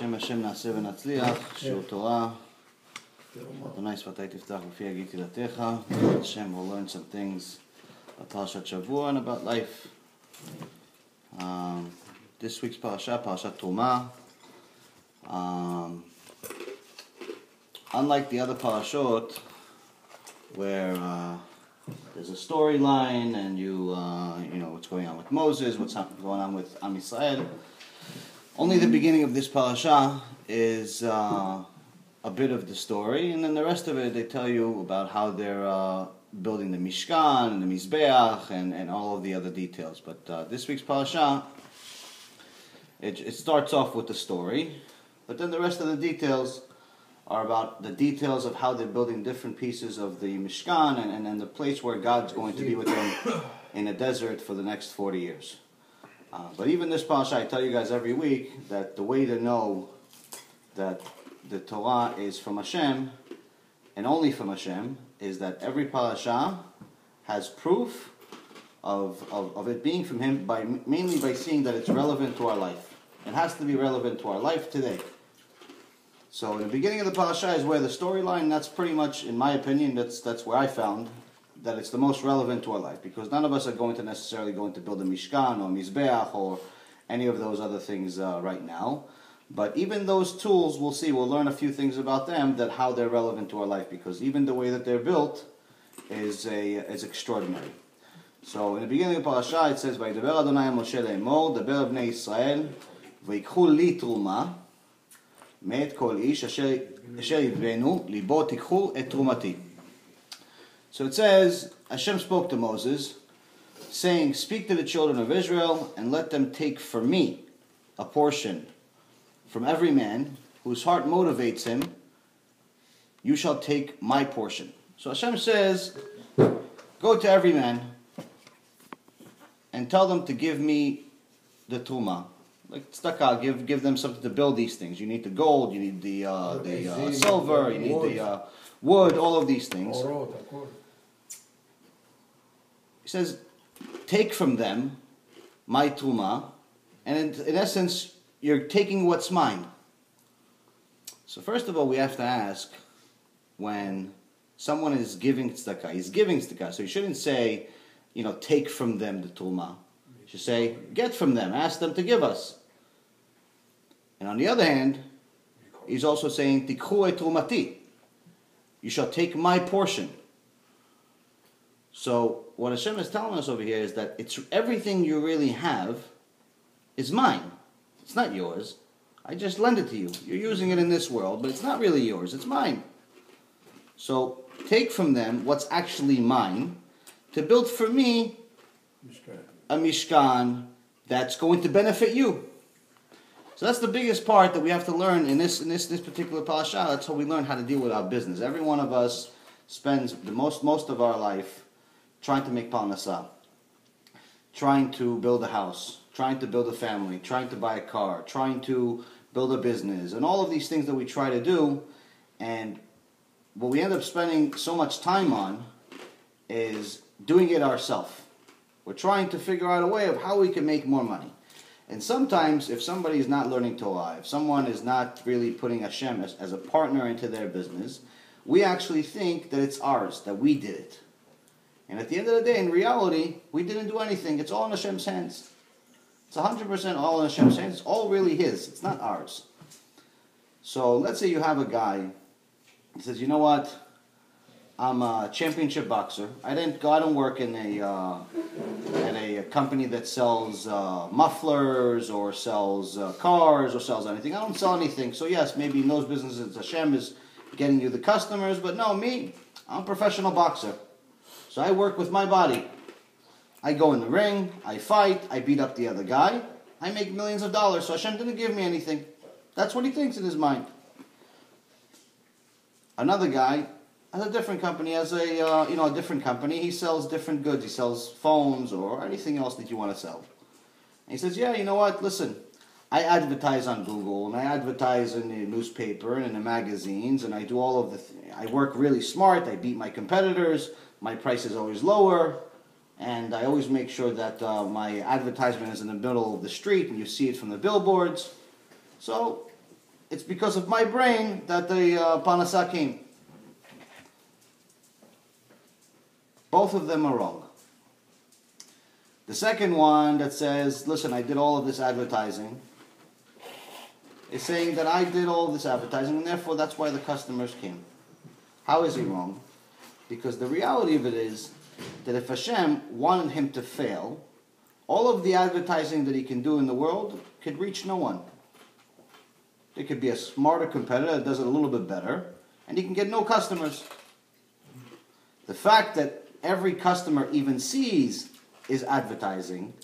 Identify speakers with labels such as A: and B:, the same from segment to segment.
A: בשם השם נעשה ונצליח, שיעור תורה. אדוני שפתי תפתח לפי יגיד תהילתך. Hashem will learn some things about Parashat Shavua and about life. This week's Parashat Terumah. Unlike the other parashot, where there's a storyline and you know what's going on with Moses, what's going on with Am Yisrael. Only the beginning of this parasha is a bit of the story, and then the rest of it they tell you about how they're building the Mishkan and the Mizbeach and all of the other details. But this week's parasha, it starts off with the story, but then the rest of the details are about the details of how they're building different pieces of the Mishkan and the place where God's going to be with them in a desert for the next 40 years. But even this parasha, I tell you guys every week that the way to know that the Torah is from Hashem, and only from Hashem, is that every parasha has proof of it being from Him, mainly by seeing that it's relevant to our life. It has to be relevant to our life today. So in the beginning of the parasha is where the storyline, that's pretty much, in my opinion, that's where I found that it's the most relevant to our life, because none of us are going to necessarily build a Mishkan or Mizbeach or any of those other things right now. But even those tools, we'll learn a few things about them, that how they're relevant to our life, because even the way that they're built is extraordinary. So in the beginning of the parasha it says, "Vayidaber Adonai Moshe le'emor, daber bnei Yisrael, v'yikhu li truma, me'et kol ish asher yivenu, libo tikhu et trumati." So it says, Hashem spoke to Moses, saying, "Speak to the children of Israel, and let them take for me a portion from every man whose heart motivates him. You shall take my portion." So Hashem says, go to every man and tell them to give me the Terumah. Like tzedakah, give them something to build these things. You need the gold, you need the silver, you need the wood, all of these things. He says, take from them my Terumah, and in essence, you're taking what's mine. So first of all, we have to ask, when someone is giving tzedakah, he's giving tzedakah, so you shouldn't say, take from them the Terumah. You should say, get from them, ask them to give us. And on the other hand, he's also saying, tikhu et trumati, you shall take my portion. So what Hashem is telling us over here is that it's everything you really have is mine. It's not yours. I just lend it to you. You're using it in this world, but it's not really yours. It's mine. So take from them what's actually mine to build for me a Mishkan that's going to benefit you. So that's the biggest part that we have to learn in this particular parasha. That's how we learn how to deal with our business. Every one of us spends the most of our life trying to make parnasah, trying to build a house, trying to build a family, trying to buy a car, trying to build a business, and all of these things that we try to do. And what we end up spending so much time on is doing it ourselves. We're trying to figure out a way of how we can make more money. And sometimes, if somebody is not learning Torah, if someone is not really putting Hashem as a partner into their business, we actually think that it's ours, that we did it. And at the end of the day, in reality, we didn't do anything. It's all in Hashem's hands. It's 100% all in Hashem's hands. It's all really His. It's not ours. So let's say you have a guy. He says, "You know what? I'm a championship boxer. I don't work in a company that sells mufflers or sells cars or sells anything. I don't sell anything. So yes, maybe in those businesses, Hashem is getting you the customers. But no, me, I'm a professional boxer. So I work with my body. I go in the ring, I fight, I beat up the other guy, I make millions of dollars, so Hashem didn't give me anything." That's what he thinks in his mind. Another guy has a different company, a different company. He sells different goods. He sells phones or anything else that you want to sell. And he says, "Yeah, you know what? Listen, I advertise on Google, and I advertise in the newspaper and in the magazines, and I do all of I work really smart. I beat my competitors. My price is always lower, and I always make sure that my advertisement is in the middle of the street and you see it from the billboards. So it's because of my brain that the Parnassah came. Both of them are wrong. The second one that says, listen, I did all of this advertising, is saying that I did all of this advertising and therefore that's why the customers came. How is he wrong? Because the reality of it is that if Hashem wanted him to fail, all of the advertising that he can do in the world could reach no one. There could be a smarter competitor that does it a little bit better, and he can get no customers. The fact that every customer even sees his advertising,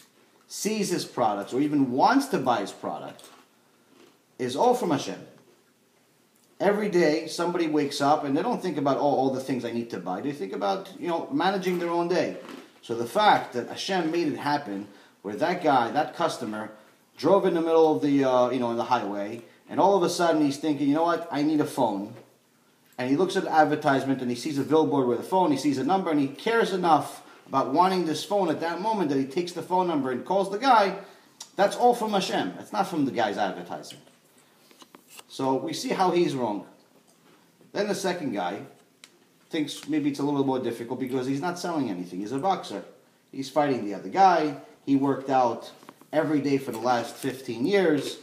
A: sees his products, or even wants to buy his product, is all from Hashem. Every day, somebody wakes up and they don't think about all the things I need to buy. They think about, managing their own day. So the fact that Hashem made it happen, where that guy, that customer, drove in the middle of the, in the highway, and all of a sudden he's thinking, you know what, I need a phone. And he looks at the advertisement and he sees a billboard with a phone, he sees a number, and he cares enough about wanting this phone at that moment that he takes the phone number and calls the guy. That's all from Hashem. It's not from the guy's advertising. So we see how he's wrong. Then the second guy thinks maybe it's a little more difficult because he's not selling anything. He's a boxer. He's fighting the other guy. He worked out every day for the last 15 years.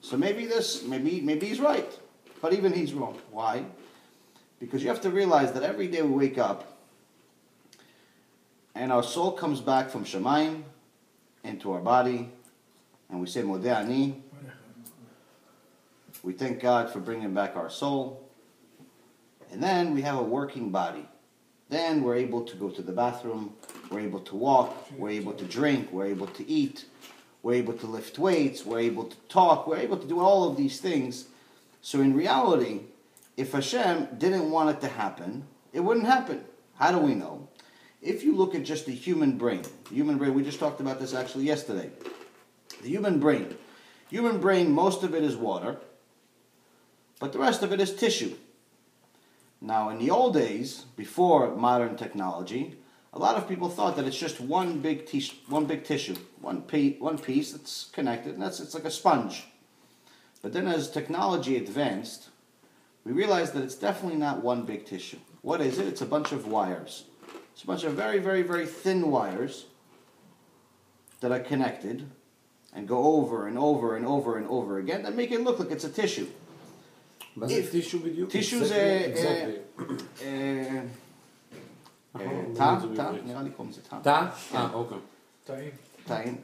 A: So maybe he's right. But even he's wrong. Why? Because you have to realize that every day we wake up and our soul comes back from Shemayim into our body and we say, Modeh Ani. We thank God for bringing back our soul. And then we have a working body. Then we're able to go to the bathroom. We're able to walk. We're able to drink. We're able to eat. We're able to lift weights. We're able to talk. We're able to do all of these things. So in reality, if Hashem didn't want it to happen, it wouldn't happen. How do we know? If you look at just the human brain, we just talked about this actually yesterday. The human brain, most of it is water, but the rest of it is tissue. Now, in the old days, before modern technology, a lot of people thought that it's just one big tissue, one piece that's connected, and it's like a sponge. But then as technology advanced, we realized that it's definitely not one big tissue. What is it? It's a bunch of wires. It's a bunch of very, very, very thin wires that are connected and go over and over and over and over again that make it look like it's a tissue.
B: tissue בדיוק?
A: טישו זה תא? נראה לי קוראים לזה תא.
B: תא? אוקיי.
A: תאים.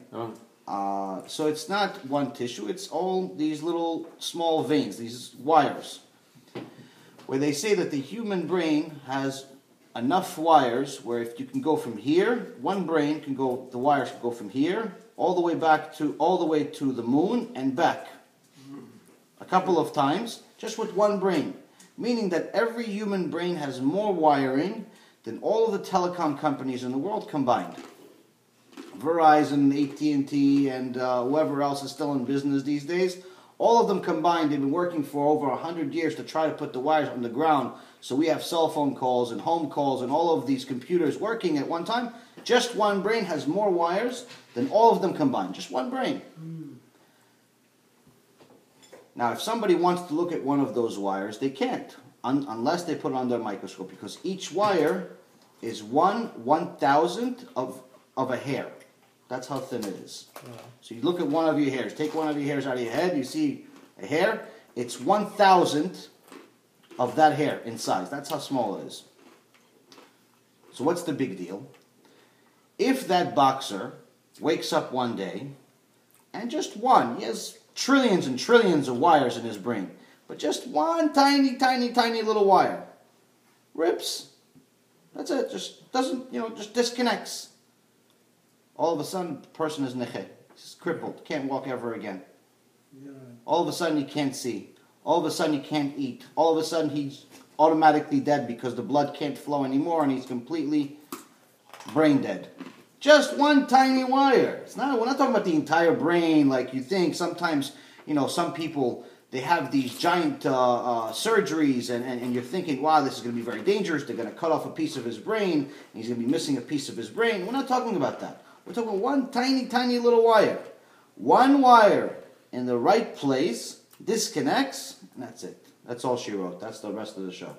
A: So it's not one tissue, it's all these little small veins, these wires. Where they say that the human brain has enough wires where if you can go from here, one brain can go, the wires can go from here all the way to the moon and back. A couple of times, just with one brain. Meaning that every human brain has more wiring than all of the telecom companies in the world combined. Verizon, AT&T, and whoever else is still in business these days, all of them combined, they've been working for over 100 years to try to put the wires on the ground so we have cell phone calls and home calls and all of these computers working at one time. Just one brain has more wires than all of them combined. Just one brain. Now, if somebody wants to look at one of those wires, they can't unless they put it under a microscope because each wire is 1/1000th of a hair. That's how thin it is. So you look at one of your hairs. Take one of your hairs out of your head. You see a hair. It's 1/1000th of that hair in size. That's how small it is. So what's the big deal? If that boxer wakes up one day and just he has trillions and trillions of wires in his brain, but just one tiny, tiny, tiny little wire rips. That's it. Just doesn't, just disconnects. All of a sudden, the person is necheh. He's crippled. Can't walk ever again. All of a sudden, he can't see. All of a sudden, he can't eat. All of a sudden, he's automatically dead because the blood can't flow anymore and he's completely brain dead. Just one tiny wire. We're not talking about the entire brain like you think. Sometimes, some people, they have these giant surgeries and you're thinking, wow, this is going to be very dangerous. They're going to cut off a piece of his brain and he's going to be missing a piece of his brain. We're not talking about that. We're talking about one tiny, tiny little wire. One wire in the right place disconnects, and that's it. That's all she wrote. That's the rest of the show.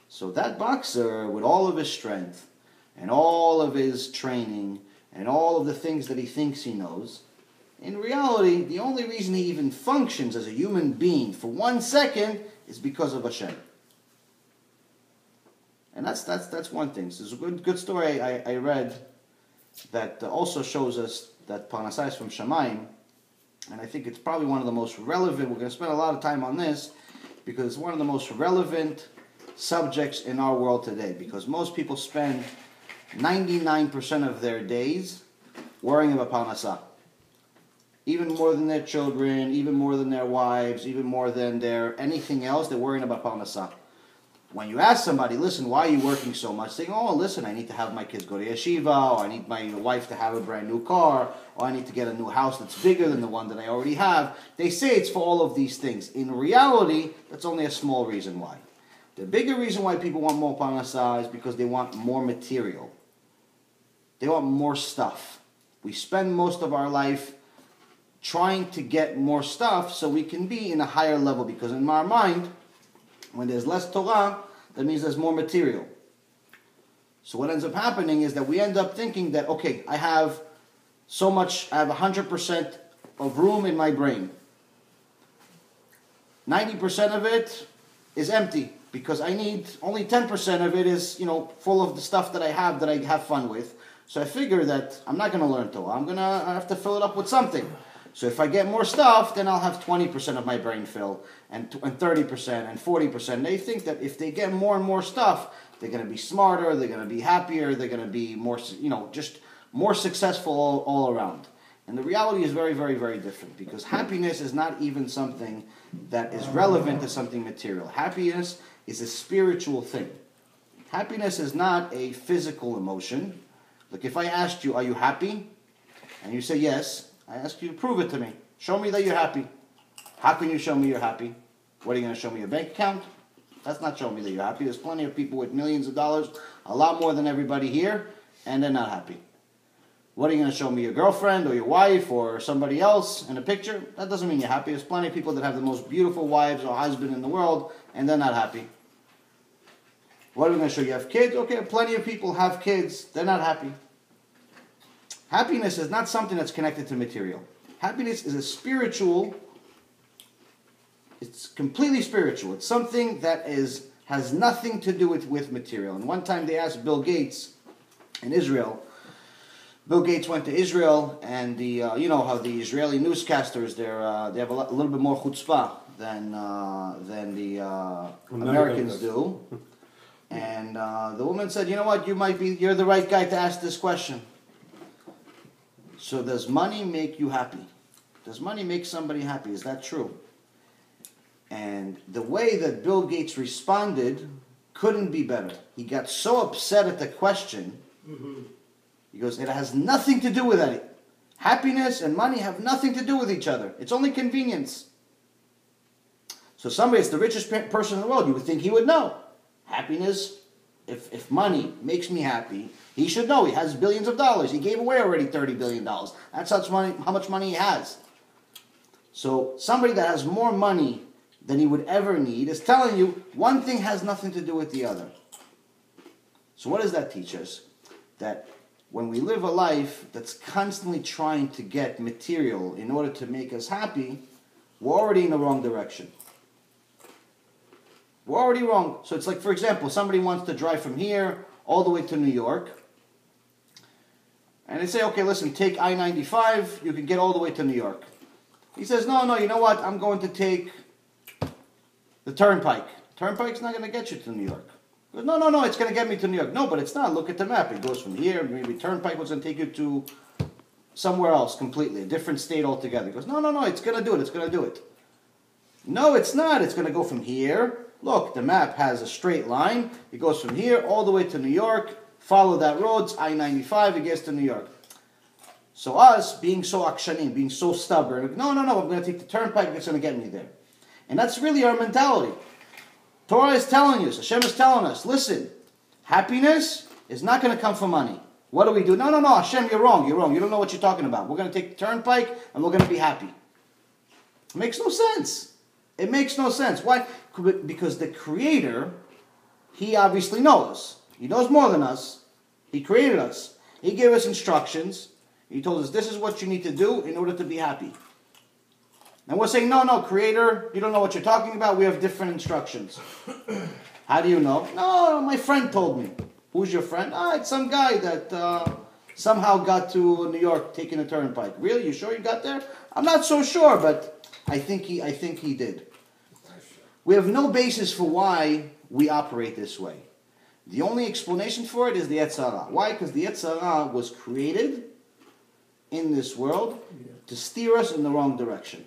A: So that boxer, with all of his strength, and all of his training, and all of the things that he thinks he knows, in reality, the only reason he even functions as a human being for 1 second is because of Hashem. And that's one thing. So there's a good story I read that also shows us that Parnasai is from Shamayim, and I think it's probably one of the most relevant. We're going to spend a lot of time on this because it's one of the most relevant subjects in our world today, because most people spend 99% of their days worrying about Parnasah. Even more than their children, even more than their wives, even more than their anything else, they're worrying about Parnasah. When you ask somebody, listen, why are you working so much? They go, oh, listen, I need to have my kids go to yeshiva, or I need my wife to have a brand new car, or I need to get a new house that's bigger than the one that I already have. They say it's for all of these things. In reality, that's only a small reason why. The bigger reason why people want more parnasah is because they want more material. They want more stuff. We spend most of our life trying to get more stuff so we can be in a higher level, because in our mind, when there's less Torah, that means there's more material. So what ends up happening is that we end up thinking that, okay, I have so much, I have 100% of room in my brain. 90% of it is empty, because I need, only 10% of it is, full of the stuff that I have fun with. So I figure that I'm not going to learn Torah. I have to fill it up with something. So if I get more stuff, then I'll have 20% of my brain filled, and 30%, and 40%. They think that if they get more and more stuff, they're going to be smarter, they're going to be happier, they're going to be more, just more successful all around. And the reality is very, very, very different, because happiness is not even something that is relevant to something material. Happiness is a spiritual thing. Happiness is not a physical emotion. Like if I asked you, are you happy? And you say yes, I ask you to prove it to me. Show me that you're happy. How can you show me you're happy? What, are you going to show me your bank account? That's not showing me that you're happy. There's plenty of people with millions of dollars, a lot more than everybody here, and they're not happy. What, are you going to show me your girlfriend or your wife or somebody else in a picture? That doesn't mean you're happy. There's plenty of people that have the most beautiful wives or husband in the world, and they're not happy. What are we going to show you? You have kids? Okay, plenty of people have kids. They're not happy. Happiness is not something that's connected to material. Happiness is a spiritual, it's completely spiritual. It's something that has nothing to do with material. And one time they asked Bill Gates in Israel. Bill Gates went to Israel, and you know how the Israeli newscasters, they have a little bit more chutzpah than the Americans do. And the woman said, you know what, you're the right guy to ask this question. So does money make you happy? Does money make somebody happy? Is that true? And the way that Bill Gates responded couldn't be better. He got so upset at the question. He goes, it has nothing to do with that. Happiness and money have nothing to do with each other. It's only convenience. So somebody that's the richest person in the world, you would think he would know. Happiness, if money makes me happy, he should know. He has billions of dollars. He gave away already $30 billion. That's how much money he has. So somebody that has more money than he would ever need is telling you one thing has nothing to do with the other. So what does that teach us? That when we live a life that's constantly trying to get material in order to make us happy, we're already in the wrong direction. We're already wrong. So it's like, for example, somebody wants to drive from here all the way to New York. And they say, okay, listen, take I-95, you can get all the way to New York. He says, no, you know what? I'm going to take the Turnpike. Turnpike's not going to get you to New York. He goes, no, it's going to get me to New York. No, but it's not. Look at the map. It goes from here. Maybe Turnpike was going to take you to somewhere else completely, a different state altogether. He goes, no, it's going to do it. It's going to do it. No, it's not. It's going to go from here. Look, the map has a straight line. It goes from here all the way to New York. Follow that road. It's I-95. It gets to New York. So us, being so akshanim, being so stubborn, no, I'm going to take the Turnpike. It's going to get me there. And that's really our mentality. Torah is telling us, Hashem is telling us, listen, happiness is not going to come from money. What do? No, Hashem, you're wrong. You don't know what you're talking about. We're going to take the Turnpike and we're going to be happy. It makes no sense. It makes no sense. Why? Because the Creator, He obviously knows. He knows more than us. He created us. He gave us instructions. He told us this is what you need to do in order to be happy. And we're saying, no, Creator, you don't know what you're talking about. We have different instructions. How do you know? No, my friend told me. Who's your friend? It's some guy that somehow got to New York taking a turnpike. Really? You sure you got there? I'm not so sure, but I think he did. We have no basis for why we operate this way. The only explanation for it is the Yetzer Hara. Why? Because the Yetzer Hara was created in this world to steer us in the wrong direction.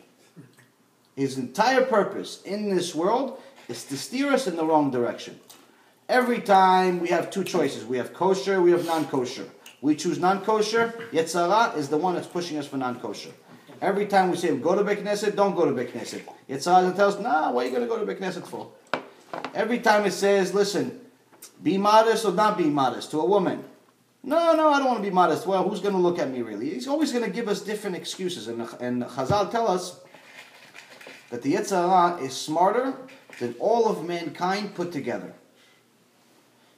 A: His entire purpose in this world is to steer us in the wrong direction. Every time we have two choices. We have kosher, we have non-kosher. We choose non-kosher. Yetzer Hara is the one that's pushing us for non-kosher. Every time we say, go to Beit Knesset, don't go to Beit Knesset. Yetzer Hara tells us, what are you going to go to Beit Knesset for? Every time it says, listen, be modest or not be modest to a woman. No, I don't want to be modest. Well, who's going to look at me really? He's always going to give us different excuses. And Chazal tell us that the Yetzer Hara is smarter than all of mankind put together.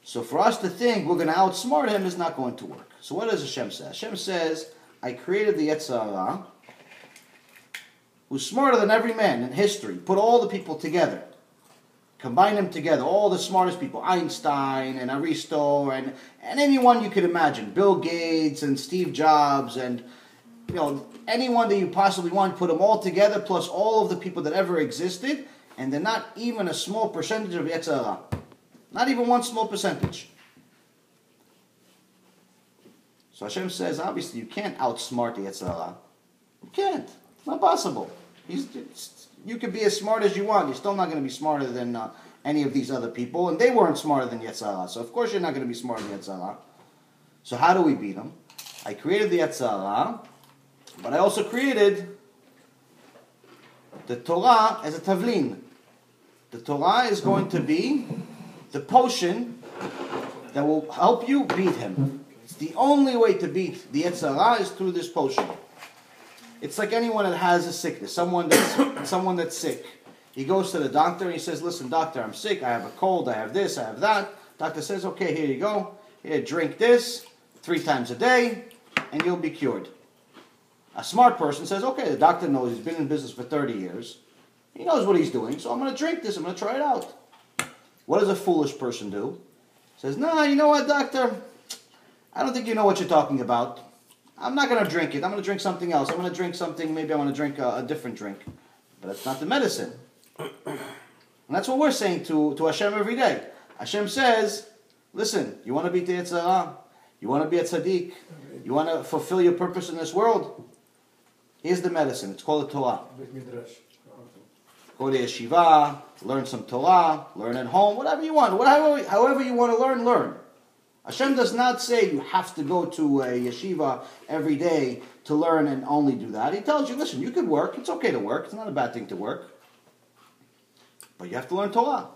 A: So for us to think we're going to outsmart him is not going to work. So what does Hashem say? Hashem says, I created the Yetzer Hara, who's smarter than every man in history. Put all the people together. Combine them together. All the smartest people. Einstein and Aristo and anyone you could imagine. Bill Gates and Steve Jobs and anyone that you possibly want. Put them all together plus all of the people that ever existed. And they're not even a small percentage of Yetzer Hara. Not even one small percentage. So Hashem says, obviously, you can't outsmart the Yetzer Hara. You can't. It's not possible. You could be as smart as you want. You're still not going to be smarter than any of these other people. And they weren't smarter than Yetzer Hara. So of course you're not going to be smarter than Yetzer Hara. So how do we beat them? I created the Yetzer Hara, but I also created the Torah as a tavlin. The Torah is going to be the potion that will help you beat him. It's the only way to beat the Yetzer Hara is through this potion. It's like anyone that has a sickness, someone that's sick. He goes to the doctor and he says, listen, doctor, I'm sick, I have a cold, I have this, I have that. Doctor says, okay, here you go. Here, drink this 3 times a day and you'll be cured. A smart person says, okay, the doctor knows he's been in business for 30 years. He knows what he's doing, so I'm going to drink this, I'm going to try it out. What does a foolish person do? He says, no, you know what, doctor? I don't think you know what you're talking about. I'm not going to drink it. I'm going to drink something else. I'm going to drink something, maybe I want to drink a different drink. But that's not the medicine. And that's what we're saying to Hashem every day. Hashem says, listen, you want to beat the Yetzer Hara? You want to be a tzaddik? You want to fulfill your purpose in this world? Here's the medicine. It's called the Torah. Go to yeshiva, learn some Torah, learn at home, whatever you want. However you want to learn. Hashem does not say you have to go to a yeshiva every day to learn and only do that. He tells you, listen, you could work. It's okay to work. It's not a bad thing to work. But you have to learn Torah.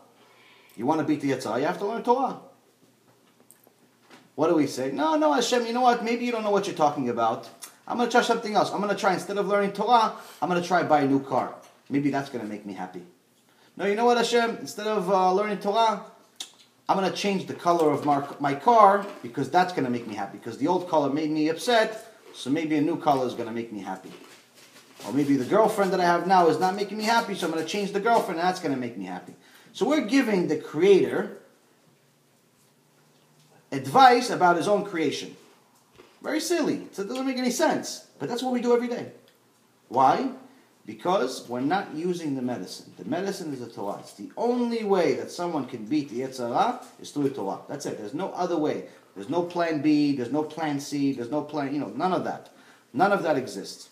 A: You want to beat the Yetzer Hara, you have to learn Torah. What do we say? No, Hashem, you know what? Maybe you don't know what you're talking about. I'm going to try something else. I'm going to try, instead of learning Torah, I'm going to try buy a new car. Maybe that's going to make me happy. No, you know what, Hashem? Instead of learning Torah, I'm going to change the color of my car because that's going to make me happy. Because the old color made me upset, so maybe a new color is going to make me happy. Or maybe the girlfriend that I have now is not making me happy, so I'm going to change the girlfriend and that's going to make me happy. So we're giving the Creator advice about His own creation. Very silly. It doesn't make any sense. But that's what we do every day. Why? Because we're not using the medicine. The medicine is the Torah. It's the only way that someone can beat the Yetzer Hara is through the Torah. That's it. There's no other way. There's no plan B. There's no plan C. There's no plan, none of that. None of that exists.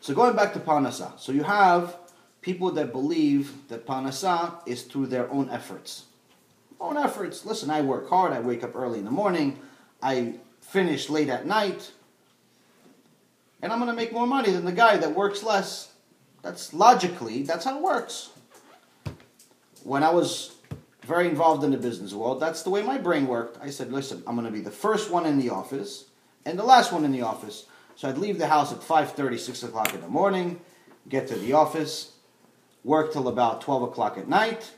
A: So going back to Parnassah. So you have people that believe that Parnassah is through their own efforts. Own efforts. Listen, I work hard. I wake up early in the morning. I finish late at night. And I'm going to make more money than the guy that works less. That's logically, that's how it works. When I was very involved in the business world, that's the way my brain worked. I said, listen, I'm going to be the first one in the office and the last one in the office. So I'd leave the house at 5:30, 6 o'clock in the morning, get to the office, work till about 12 o'clock at night,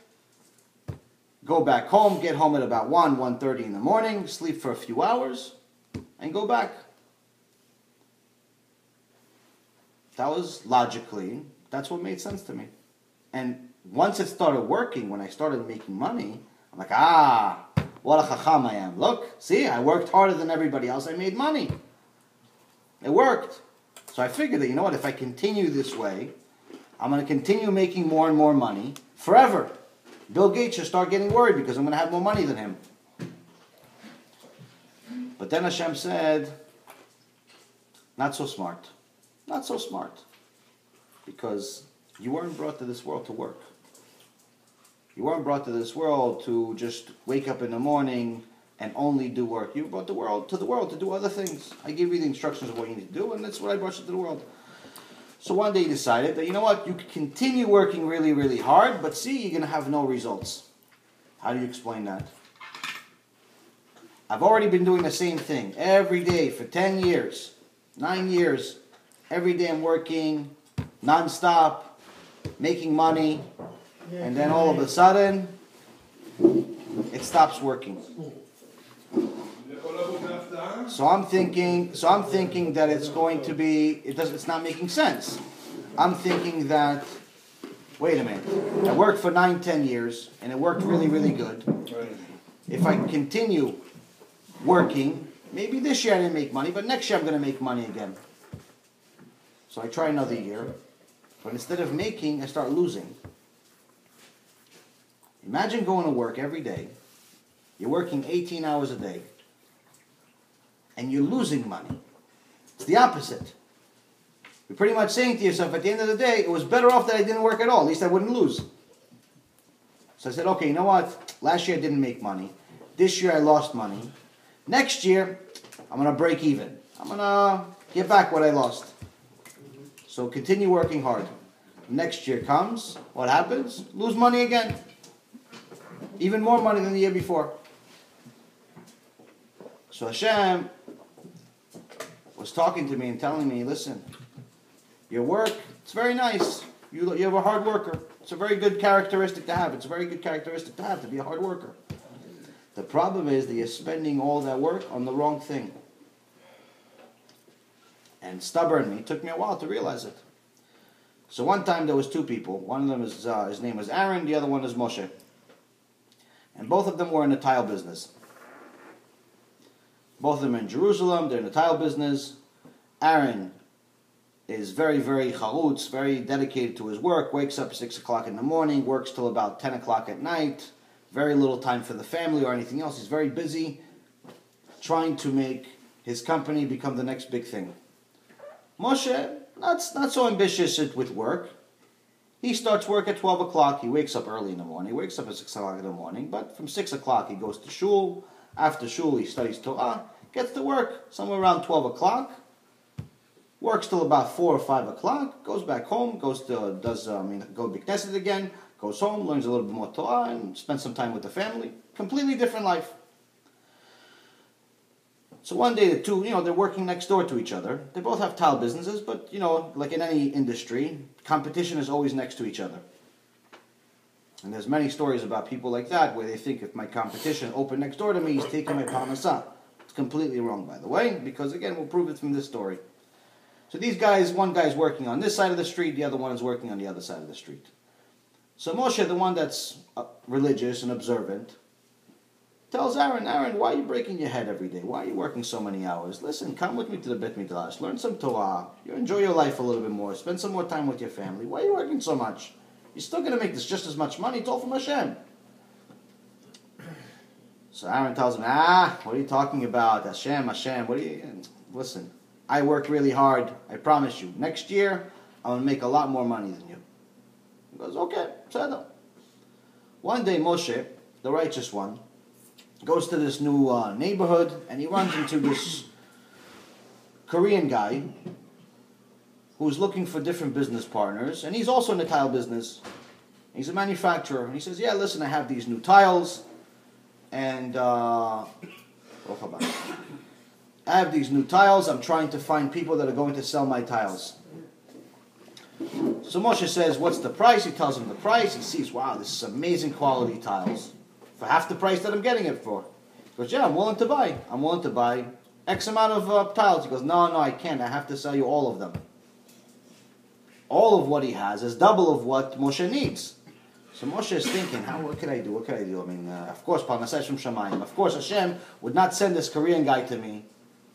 A: go back home, get home at about 1:30 in the morning, sleep for a few hours, and go back. That was logically, that's what made sense to me. And once it started working, when I started making money, I'm like, what a chacham I am. Look, see, I worked harder than everybody else. I made money. It worked. So I figured that, you know what, if I continue this way, I'm going to continue making more and more money forever. Bill Gates should start getting worried because I'm going to have more money than him. But then Hashem said, not so smart. Not so smart. Because you weren't brought to this world to work. You weren't brought to this world to just wake up in the morning and only do work. You were brought to the world to do other things. I give you the instructions of what you need to do, and that's what I brought you to the world. So one day he decided that, you know what, you could continue working really, really hard, but see, you're going to have no results. How do you explain that? I've already been doing the same thing every day for 10 years, 9 years. Every day I'm working non-stop, making money, and then all of a sudden, it stops working. So I'm thinking that it's going to be, it's not making sense. I'm thinking that, wait a minute, I worked for 9-10 years, and it worked really, really good. If I continue working, maybe this year I didn't make money, but next year I'm going to make money again. So I try another year, but instead of making, I start losing. Imagine going to work every day, you're working 18 hours a day, and you're losing money. It's the opposite. You're pretty much saying to yourself, at the end of the day, it was better off that I didn't work at all. At least I wouldn't lose. So I said, okay, you know what? Last year I didn't make money. This year I lost money. Next year, I'm going to break even. I'm going to get back what I lost. So continue working hard. Next year comes, what happens? Lose money again. Even more money than the year before. So Hashem was talking to me and telling me, listen, your work, it's very nice. You're a hard worker. It's a very good characteristic to have. It's a very good characteristic to have, to be a hard worker. The problem is that you're spending all that work on the wrong thing. And stubbornly, it took me a while to realize it. So one time there was two people. One of them, his name was Aaron, the other one is Moshe. And both of them were in the tile business. Both of them are in Jerusalem, they're in the tile business. Aaron is very, very charutz, very dedicated to his work, wakes up at 6 o'clock in the morning, works till about 10 o'clock at night, very little time for the family or anything else. He's very busy trying to make his company become the next big thing. Moshe, not so ambitious with work. He starts work at 12 o'clock. He wakes up early in the morning. He wakes up at 6 o'clock in the morning. But from 6 o'clock he goes to shul. After shul he studies Torah. Gets to work somewhere around 12 o'clock. Works till about 4 or 5 o'clock. Goes back home. Go to Knesset again. Goes home. Learns a little bit more Torah. And spends some time with the family. Completely different life. So one day the two, they're working next door to each other. They both have tile businesses, but, like in any industry, competition is always next to each other. And there's many stories about people like that, where they think if my competition opened next door to me, he's taking my parnasah. It's completely wrong, by the way, because, again, we'll prove it from this story. So these guys, one guy's working on this side of the street, the other one is working on the other side of the street. So Moshe, the one that's religious and observant, tells Aaron, why are you breaking your head every day? Why are you working so many hours? Listen, come with me to the Bet Midrash. Learn some Torah. You enjoy your life a little bit more. Spend some more time with your family. Why are you working so much? You're still going to make this just as much money. It's all from Hashem. So Aaron tells him, what are you talking about? Hashem, what are you... Listen, I work really hard. I promise you. Next year, I'm going to make a lot more money than you. He goes, okay, settle. One day, Moshe, the righteous one, goes to this new neighborhood, and he runs into this Korean guy who's looking for different business partners, and he's also in the tile business. He's a manufacturer, and he says, yeah, listen, I have these new tiles, and I have these new tiles. I'm trying to find people that are going to sell my tiles. So Moshe says, what's the price? He tells him the price. He sees, wow, this is amazing quality tiles for half the price that I'm getting it for. He goes, yeah, I'm willing to buy. I'm willing to buy X amount of tiles. He goes, no, I can't. I have to sell you all of them. All of what he has is double of what Moshe needs. So Moshe is thinking, what can I do? What can I do? I mean, of course, Parnasai from Shamayim. Of course, Hashem would not send this Korean guy to me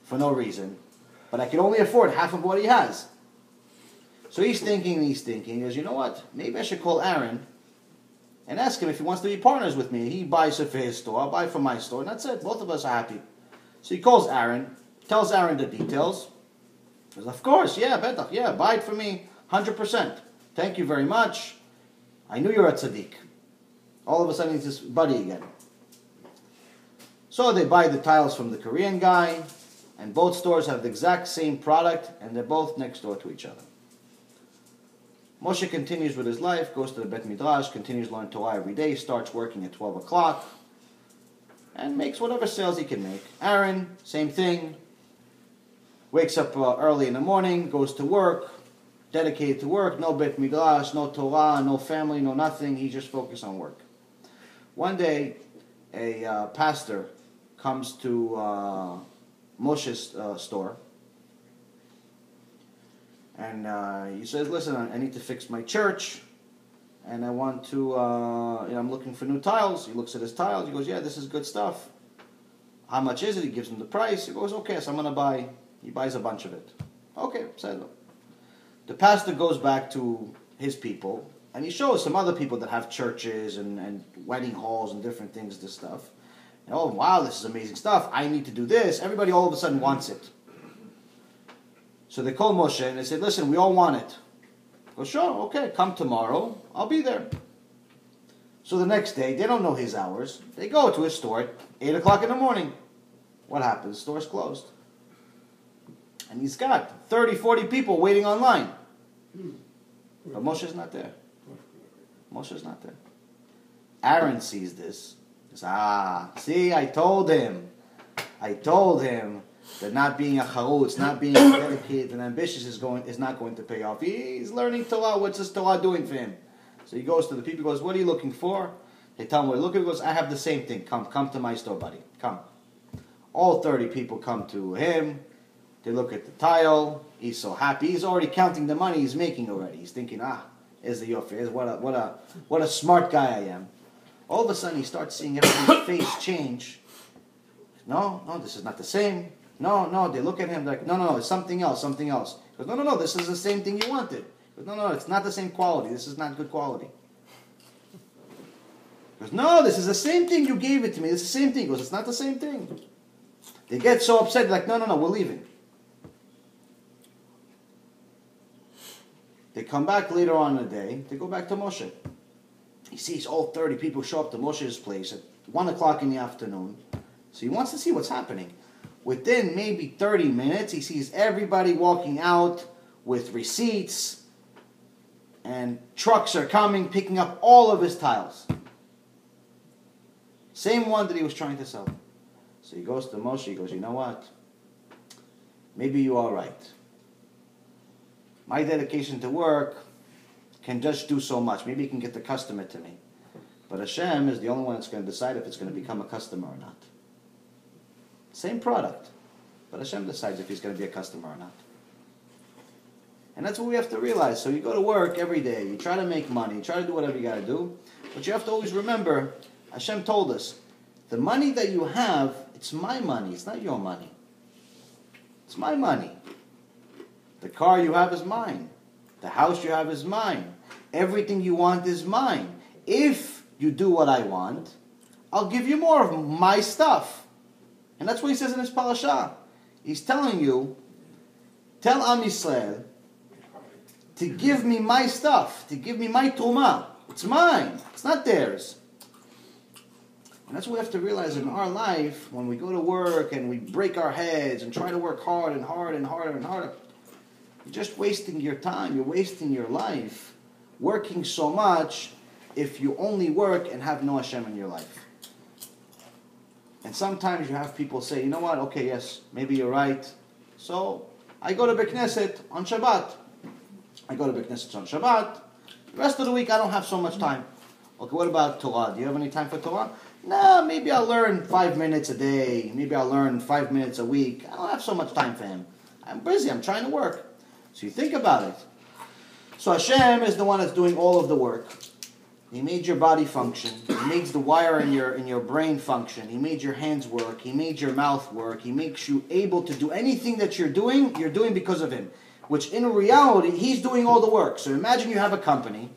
A: for no reason. But I can only afford half of what he has. So he's thinking. He goes, you know what? Maybe I should call Aaron and ask him if he wants to be partners with me. He buys it for his store, I'll buy it for my store, and that's it. Both of us are happy. So he calls Aaron, tells Aaron the details. He goes, of course, yeah, betach, yeah, buy it for me 100%. Thank you very much. I knew you were a tzaddik. All of a sudden he's his buddy again. So they buy the tiles from the Korean guy, and both stores have the exact same product, and they're both next door to each other. Moshe continues with his life, goes to the Bet Midrash, continues learning Torah every day, starts working at 12 o'clock, and makes whatever sales he can make. Aaron, same thing. Wakes up early in the morning, goes to work, dedicated to work, no Bet Midrash, no Torah, no family, no nothing. He just focused on work. One day, a pastor comes to Moshe's store, and he says, listen, I need to fix my church, and I want to, I'm looking for new tiles. He looks at his tiles, he goes, yeah, this is good stuff. How much is it? He gives him the price. He goes, okay, so I'm going to buy. He buys a bunch of it. Okay, said. The pastor goes back to his people, and he shows some other people that have churches and wedding halls and different things, this stuff. And, oh, wow, this is amazing stuff. I need to do this. Everybody all of a sudden wants it. So they call Moshe and they say, listen, we all want it. He goes, sure, okay, come tomorrow. I'll be there. So the next day, they don't know his hours. They go to his store at 8 o'clock in the morning. What happens? The store's closed. And he's got 30, 40 people waiting online. But Moshe's not there. Moshe's not there. Aaron sees this. He says, see, I told him that not being a charutz, not being dedicated and ambitious is not going to pay off. He's learning Torah. What's this Torah doing for him? So he goes to the people, goes, what are you looking for? They tell him what they're looking for. He goes, I have the same thing. Come to my store, buddy. Come. All 30 people come to him. They look at the tile. He's so happy. He's already counting the money he's making already. He's thinking, is the yofer. What a smart guy I am. All of a sudden, he starts seeing everybody's face change. No, this is not the same. No, they look at him like, no, it's something else. He goes, no, this is the same thing you wanted. He goes, no, it's not the same quality. This is not good quality. He goes, no, this is the same thing you gave it to me. It's the same thing. He goes, it's not the same thing. They get so upset, like, no, we're leaving. They come back later on in the day. They go back to Moshe. He sees all 30 people show up to Moshe's place at 1 o'clock in the afternoon. So he wants to see what's happening. Within maybe 30 minutes, he sees everybody walking out with receipts, and trucks are coming, picking up all of his tiles. Same one that he was trying to sell. So he goes to Moshe, he goes, you know what? Maybe you are right. My dedication to work can just do so much. Maybe he can get the customer to me. But Hashem is the only one that's going to decide if it's going to become a customer or not. Same product. But Hashem decides if he's going to be a customer or not. And that's what we have to realize. So you go to work every day. You try to make money. You try to do whatever you got to do. But you have to always remember, Hashem told us, the money that you have, it's my money. It's not your money. It's my money. The car you have is mine. The house you have is mine. Everything you want is mine. If you do what I want, I'll give you more of my stuff. And that's what he says in his parasha. He's telling you, tell Am Yisrael to give me my stuff, to give me my Terumah. It's mine. It's not theirs. And that's what we have to realize in our life, when we go to work and we break our heads and try to work hard and harder and harder and harder. You're just wasting your time. You're wasting your life working so much if you only work and have no Hashem in your life. And sometimes you have people say, you know what, okay, yes, maybe you're right. So I go to Beit Knesset on Shabbat. I go to Beit Knesset on Shabbat. The rest of the week, I don't have so much time. Okay, what about Torah? Do you have any time for Torah? No, maybe I'll learn 5 minutes a day. Maybe I'll learn 5 minutes a week. I don't have so much time for him. I'm busy. I'm trying to work. So you think about it. So Hashem is the one that's doing all of the work. He made your body function. He makes the wire in your brain function. He made your hands work. He made your mouth work. He makes you able to do anything that you're doing because of him. Which in reality, he's doing all the work. So imagine you have a company,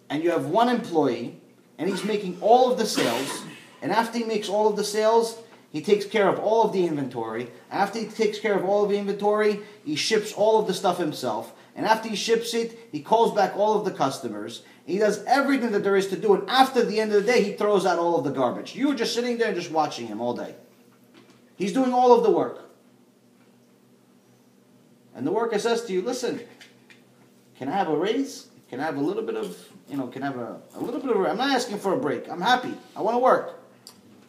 A: and you have one employee, and he's making all of the sales, and after he makes all of the sales, he takes care of all of the inventory. After he takes care of all of the inventory, he ships all of the stuff himself. And after he ships it, he calls back all of the customers. He does everything that there is to do, and after the end of the day, he throws out all of the garbage. You were just sitting there and just watching him all day. He's doing all of the work. And the worker says to you, listen, can I have a raise? Can I have a little bit of, can I have a little bit of a raise? I'm not asking for a break. I'm happy. I want to work.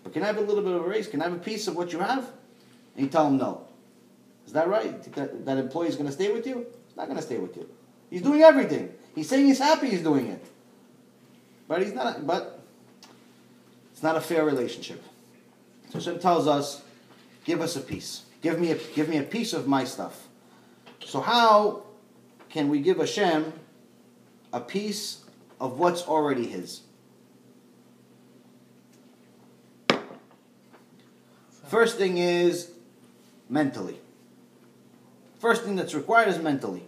A: But can I have a little bit of a raise? Can I have a piece of what you have? And you tell him no. Is that right? You think that employee is going to stay with you? He's not going to stay with you. He's doing everything. He's saying he's happy he's doing it. But he's not. But it's not a fair relationship. So Hashem tells us, give us a piece. Give me a piece of my stuff. So how can we give Hashem a piece of what's already his? First thing is mentally. First thing that's required is mentally.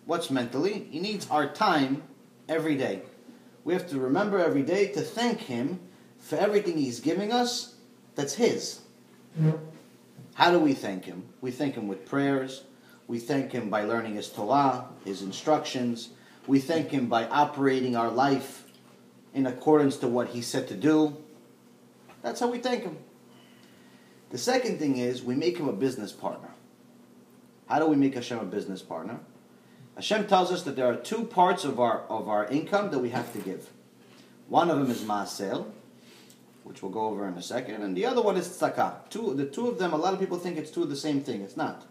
A: What's mentally? He needs our time every day. We have to remember every day to thank him for everything he's giving us that's his. How do we thank him? We thank him with prayers. We thank him by learning his Torah, his instructions. We thank him by operating our life in accordance to what he said to do. That's how we thank him. The second thing is we make him a business partner. How do we make Hashem a business partner? Hashem tells us that there are two parts of our income that we have to give. One of them is MaAser, which we'll go over in a second, and the other one is tzedakah. The two of them, a lot of people think it's two of the same thing. It's not.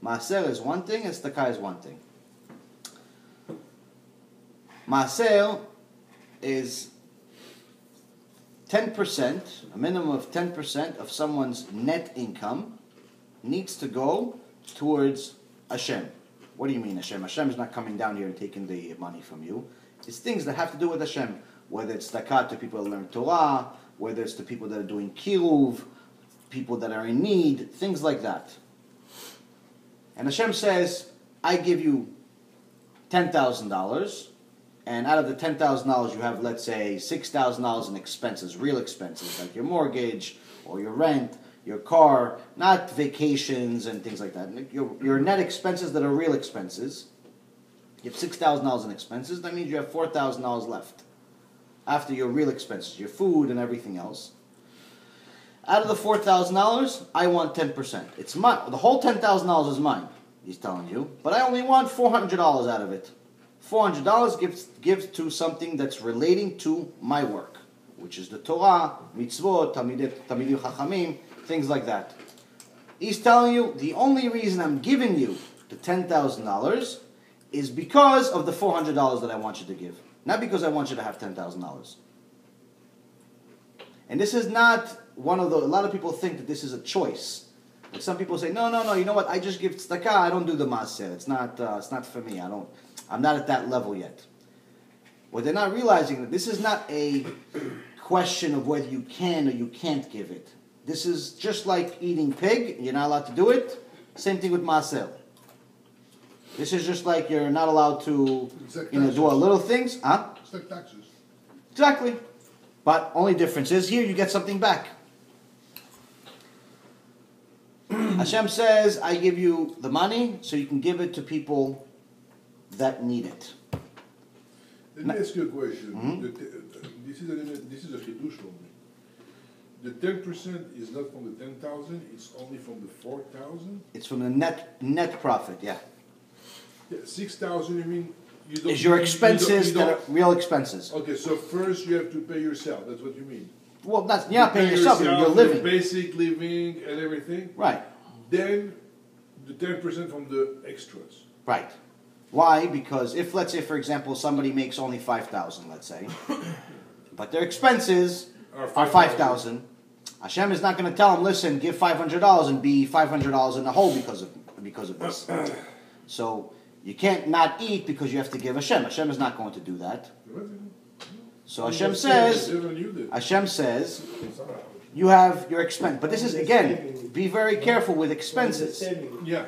A: MaAser is one thing, and tzedakah is one thing. MaAser is 10%, a minimum of 10% of someone's net income needs to go towards Hashem. What do you mean Hashem? Hashem is not coming down here and taking the money from you. It's things that have to do with Hashem. Whether it's tzedakah to people that learn Torah, whether it's to people that are doing KIRUV, people that are in need, things like that. And Hashem says, I give you $10,000, and out of the $10,000 you have, let's say, $6,000 in expenses, real expenses, like your mortgage or your rent, your car, not vacations and things like that. Your net expenses that are real expenses. You have $6,000 in expenses, that means you have $4,000 left. After your real expenses, your food and everything else. Out of the $4,000, I want 10%. It's mine. The whole $10,000 is mine, he's telling you. But I only want $400 out of it. $400 gives to something that's relating to my work, which is the Torah, mitzvot, tamidim chachamim, things like that. He's telling you, the only reason I'm giving you the $10,000 is because of the $400 that I want you to give. Not because I want you to have $10,000. And this is not one of the, a lot of people think that this is a choice. Like some people say, no, you know what, I just give tzedakah, I don't do the MaAser. It's not for me, I'm not at that level yet. What they're not realizing, that this is not a question of whether you can or you can't give it. This is just like eating pig, you're not allowed to do it. Same thing with MaAser. This is just like you're not allowed to do a little things. Huh?
C: It's like taxes.
A: Exactly. But only difference is here you get something back. Hashem says, I give you the money so you can give it to people that need it.
C: Let me ask you a question. Mm-hmm. This is a chidush for me. The 10% is not from the 10,000, it's only from the 4,000?
A: It's from the net profit, yeah.
C: 6,000, you mean? You don't,
A: is your expenses that are real expenses.
C: Okay, so first you have to pay yourself, that's what you mean?
A: Well, that's, you're not paying yourself, you're living.
C: Your basic living and everything.
A: Right.
C: Then the 10% from the extras.
A: Right. Why? Because if, let's say, for example, somebody makes only 5,000, let's say, but their expenses are 5,000, Hashem is not going to tell them, listen, give $500 and be $500 in the hole because of this. So you can't not eat because you have to give Hashem. Hashem is not going to do that. So Hashem says, you have your expense. But this is, again, be very careful with expenses.
C: Yeah.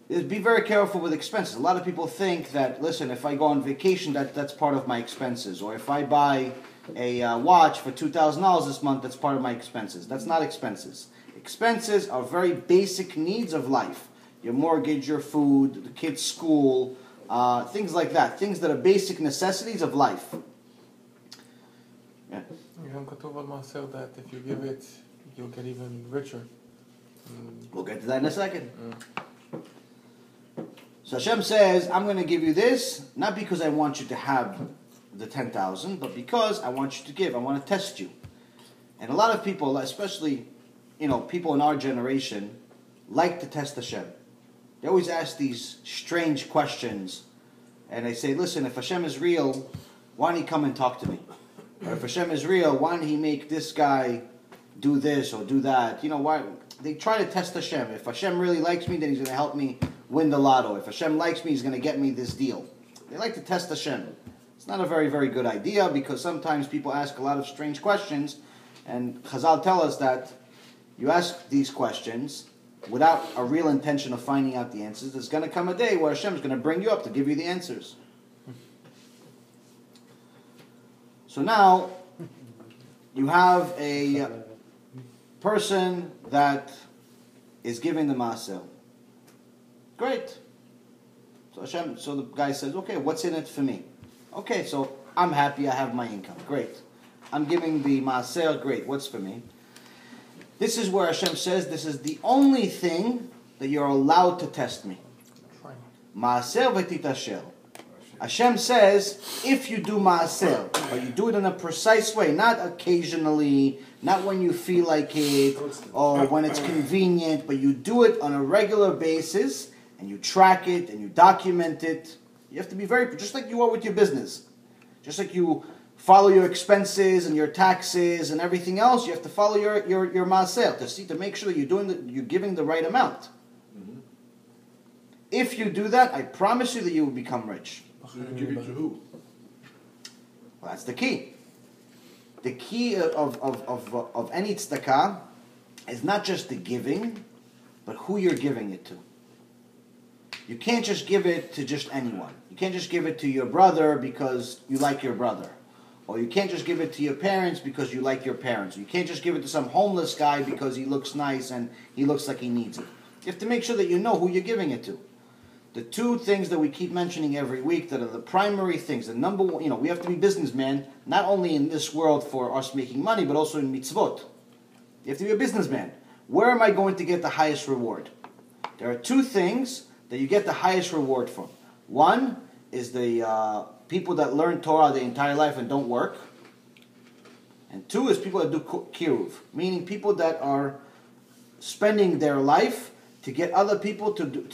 A: Be very careful with expenses. A lot of people think that, listen, if I go on vacation, that's part of my expenses. Or if I buy a watch for $2,000 this month, that's part of my expenses. That's not expenses. Expenses are very basic needs of life. Your mortgage, your food, the kids' school, things like that. Things that are basic necessities of life. Yeah.
B: גם כתוב על מעשר that if you give it, you'll get even richer.
A: We'll get to that in a second. So Hashem says, I'm going to give you this, not because I want you to have the 10,000, but because I want you to give. I want to test you. And a lot of people, especially, people in our generation, like to test Hashem. They always ask these strange questions. And they say, listen, if Hashem is real, why don't he come and talk to me? Or if Hashem is real, why don't he make this guy do this or do that? Why? They try to test Hashem. If Hashem really likes me, then he's going to help me win the lotto. If Hashem likes me, he's going to get me this deal. They like to test Hashem. It's not a very, very good idea because sometimes people ask a lot of strange questions, and Chazal tell us that you ask these questions without a real intention of finding out the answers. There's going to come a day where Hashem is going to bring you up to give you the answers. So now you have a person that is giving the MaAser. Great. So the guy says, okay, what's in it for me? Okay, so I'm happy, I have my income. Great. I'm giving the MaAser. Great. What's for me? This is where Hashem says, this is the only thing that you're allowed to test me. MaAser v'titasher. Hashem says, if you do MaAser, but you do it in a precise way, not occasionally, not when you feel like it, or when it's convenient, but you do it on a regular basis, and you track it, and you document it. You have to be very, just like you are with your business. Just like you follow your expenses and your taxes and everything else, you have to follow your MaAser to make sure that you're giving the right amount. Mm-hmm. If you do that, I promise you that you will become rich.
C: So you give it to who?
A: Well, that's the key. The key of any tzedakah is not just the giving, but who you're giving it to. You can't just give it to just anyone. You can't just give it to your brother because you like your brother. Or you can't just give it to your parents because you like your parents. Or you can't just give it to some homeless guy because he looks nice and he looks like he needs it. You have to make sure that you know who you're giving it to. The two things that we keep mentioning every week that are the primary things, the number one, we have to be businessmen, not only in this world for us making money, but also in mitzvot. You have to be a businessman. Where am I going to get the highest reward? There are two things that you get the highest reward from. One is the people that learn Torah their entire life and don't work. And two is people that do KIRUV, meaning people that are spending their life to get other people to do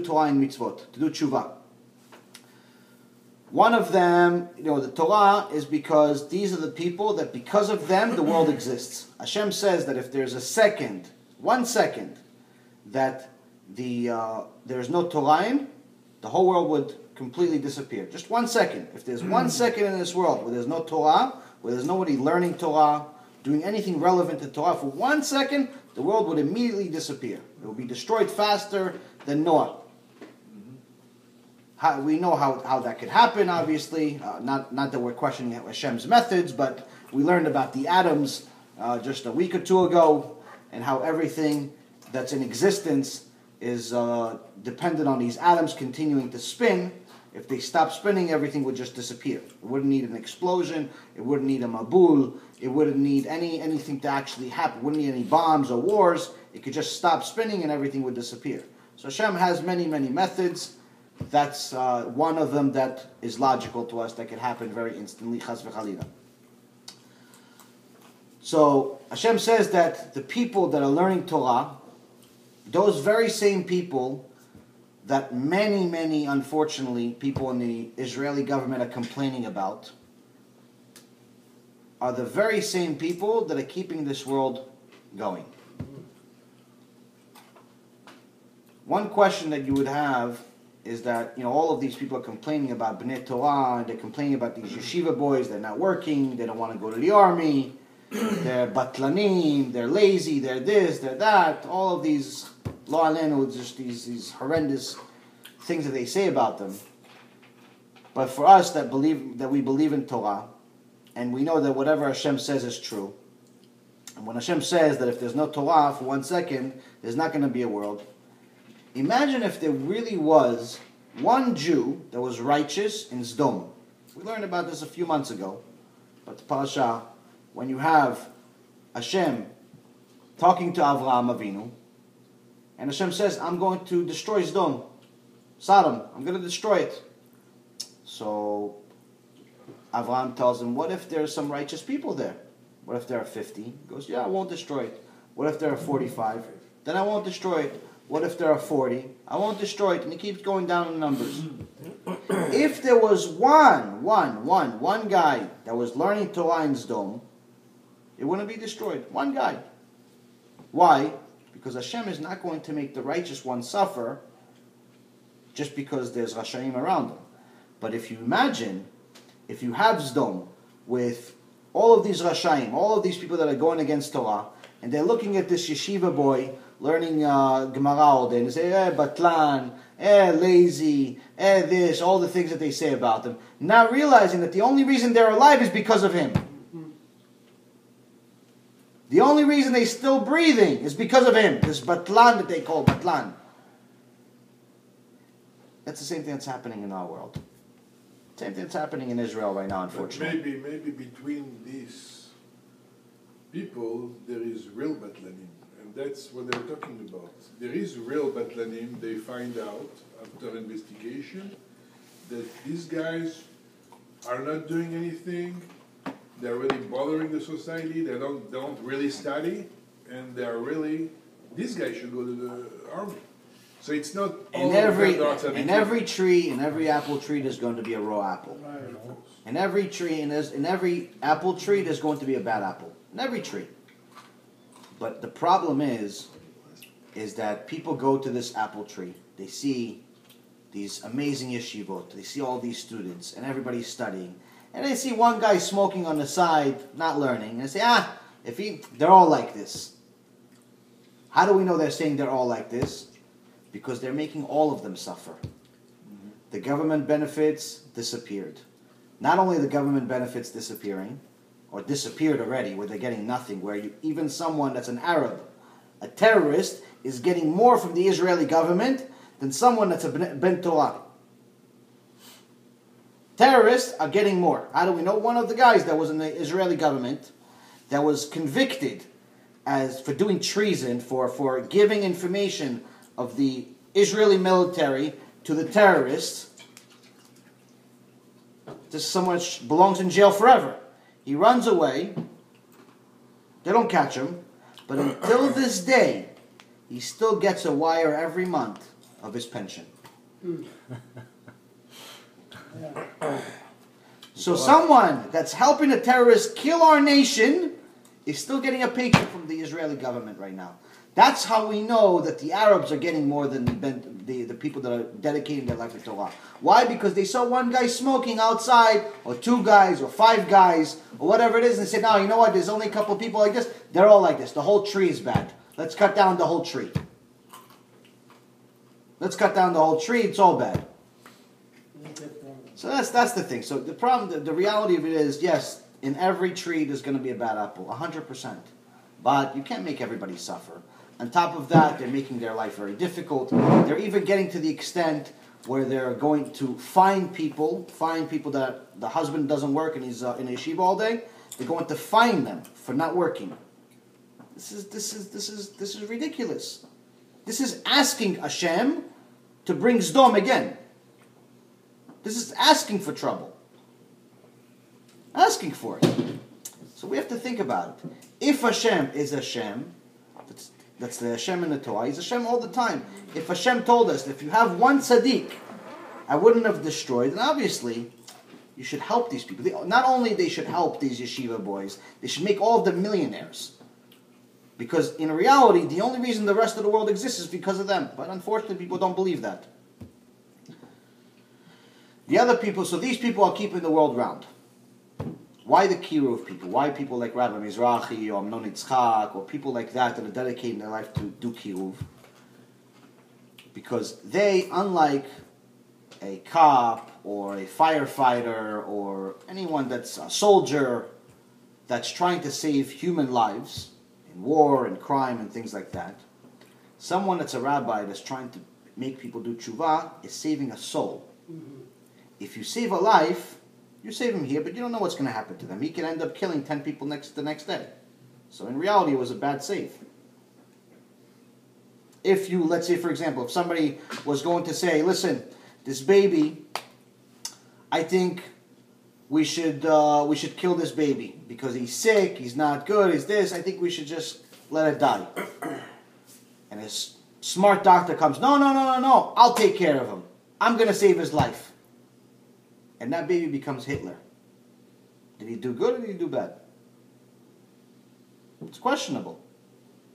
A: Torah and mitzvot, to do Teshuva. One of them, the Torah, is because these are the people that because of them the world exists. Hashem says that if there's 1 second, that there's no Torah, the whole world would completely disappear. Just 1 second. If there's 1 second in this world where there's no Torah, where there's nobody learning Torah, doing anything relevant to Torah, for 1 second, the world would immediately disappear. It would be destroyed faster than Noah. We know how that could happen, obviously. Not that we're questioning Hashem's methods, but we learned about the atoms just a week or two ago, and how everything that's in existence is dependent on these atoms continuing to spin. If they stop spinning, everything would just disappear. It wouldn't need an explosion. It wouldn't need a mabul. It wouldn't need anything to actually happen. It wouldn't need any bombs or wars. It could just stop spinning and everything would disappear. So Hashem has many, many methods. That's one of them that is logical to us, that can happen very instantly. Chas v'chalila. So Hashem says that the people that are learning Torah, those very same people that many, unfortunately, people in the Israeli government are complaining about are the very same people that are keeping this world going. One question that you would have is that, all of these people are complaining about Bnei Torah, and they're complaining about these yeshiva boys, they're not working, they don't want to go to the army, they're batlanim, they're lazy, they're this, they're that, all of these, lo alenu, just these horrendous things that they say about them. But for us that we believe in Torah, and we know that whatever Hashem says is true, and when Hashem says that if there's no Torah for 1 second, there's not going to be a world. Imagine if there really was one Jew that was righteous in Sdom. We learned about this a few months ago, but the parasha, when you have Hashem talking to Avraham Avinu, and Hashem says, I'm going to destroy Sodom, I'm going to destroy it. So Avraham tells him, what if there's some righteous people there? What if there are 50? He goes, yeah, I won't destroy it. What if there are 45? Then I won't destroy it. What if there are 40? I won't destroy it. And he keeps going down in numbers. If there was one guy that was learning Torah in Sdom, it wouldn't be destroyed. One guy. Why? Because Hashem is not going to make the righteous one suffer just because there's Rashaim around them. But if you imagine, if you have Sdom with all of these Rashaim, all of these people that are going against Torah, and they're looking at this yeshiva boy learning Gemara all day, and they say, batlan, lazy, this, all the things that they say about them, not realizing that the only reason they're alive is because of him. The only reason they're still breathing is because of him, this batlan that they call batlan. That's the same thing that's happening in our world. Same thing that's happening in Israel right now, unfortunately.
C: But maybe between these people, there is real batlanim. And that's what they're talking about. There is real batlanim. They find out, after investigation, that these guys are not doing anything. They're really bothering the society. They don't really study. And they're really, these guys should go to the army. So it's not all
A: in every tree, in every apple tree, there's going to be a raw apple. In every tree, in every apple tree, there's going to be a bad apple. In every tree. But the problem is that people go to this apple tree. They see these amazing yeshivot. They see all these students, and everybody's studying. And they see one guy smoking on the side, not learning. And they say, they're all like this. How do we know they're saying they're all like this? Because they're making all of them suffer. The government benefits disappeared. Not only the government benefits disappearing, or disappeared already, where they're getting nothing, where even someone that's an Arab, a terrorist, is getting more from the Israeli government than someone that's a Ben Torah. Terrorists are getting more. How do we know? One of the guys that was in the Israeli government that was convicted for doing treason, for giving information of the Israeli military to the terrorists. This is someone that belongs in jail forever. He runs away. They don't catch him. But until this day, he still gets a wire every month of his pension. So someone that's helping a terrorist kill our nation is still getting a paycheck from the Israeli government right now. That's how we know that the Arabs are getting more than the people that are dedicating their life to Torah. Why? Because they saw one guy smoking outside, or 2 guys, or 5 guys, or whatever it is, and they said, no, you know what, there's only a couple of people like this. They're all like this. The whole tree is bad. Let's cut down the whole tree. Let's cut down the whole tree. It's all bad. So that's the thing. So the problem, the reality of it is, yes, in every tree there's going to be a bad apple, 100%. But you can't make everybody suffer. On top of that, they're making their life very difficult. They're even getting to the extent where they're going to fine people that the husband doesn't work and he's in a yeshiva all day. They're going to fine them for not working. This is ridiculous. This is asking Hashem to bring Sdom again. This is asking for trouble. Asking for it. So we have to think about it. If Hashem is Hashem, that's the Hashem in the Torah. He's Hashem all the time. If Hashem told us, if you have one tzaddik, I wouldn't have destroyed, then obviously you should help these people. Not only they should help these yeshiva boys, they should make all of them millionaires. Because in reality, the only reason the rest of the world exists is because of them. But unfortunately, people don't believe that. The other people, so these people are keeping the world round. Why the KIRUV people? Why people like Rabbi Mizrahi or Amnon Yitzchak or people like that are dedicating their life to do KIRUV? Because they, unlike a cop or a firefighter or anyone that's a soldier that's trying to save human lives in war and crime and things like that, someone that's a rabbi that's trying to make people do tshuva is saving a soul. If you save a life, you save him here, but you don't know what's going to happen to them. He can end up killing 10 people the next day. So in reality, it was a bad save. If you, let's say for example, if somebody was going to say, listen, this baby, I think we should kill this baby because he's sick, he's not good, he's this, I think we should just let it die. And a smart doctor comes, no, I'll take care of him. I'm going to save his life. And that baby becomes Hitler. Did he do good or did he do bad? It's questionable,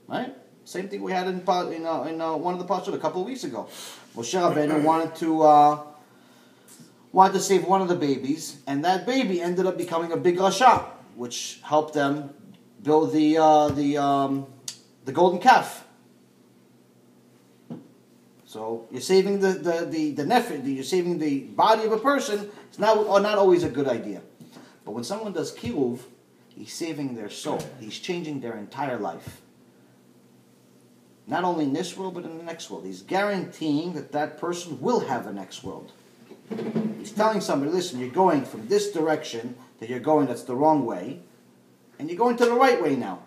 A: right? Same thing we had in one of the parashot a couple of weeks ago. Moshe Rabbeinu wanted to save one of the babies, and that baby ended up becoming a big rasha, which helped them build the golden calf. So you're saving the nefesh, you're saving the body of a person. It's not always a good idea. But when someone does KIRUV, he's saving their soul. He's changing their entire life. Not only in this world, but in the next world. He's guaranteeing that that person will have a next world. He's telling somebody, listen, you're going from this direction that you're going that's the wrong way, and you're going to the right way now.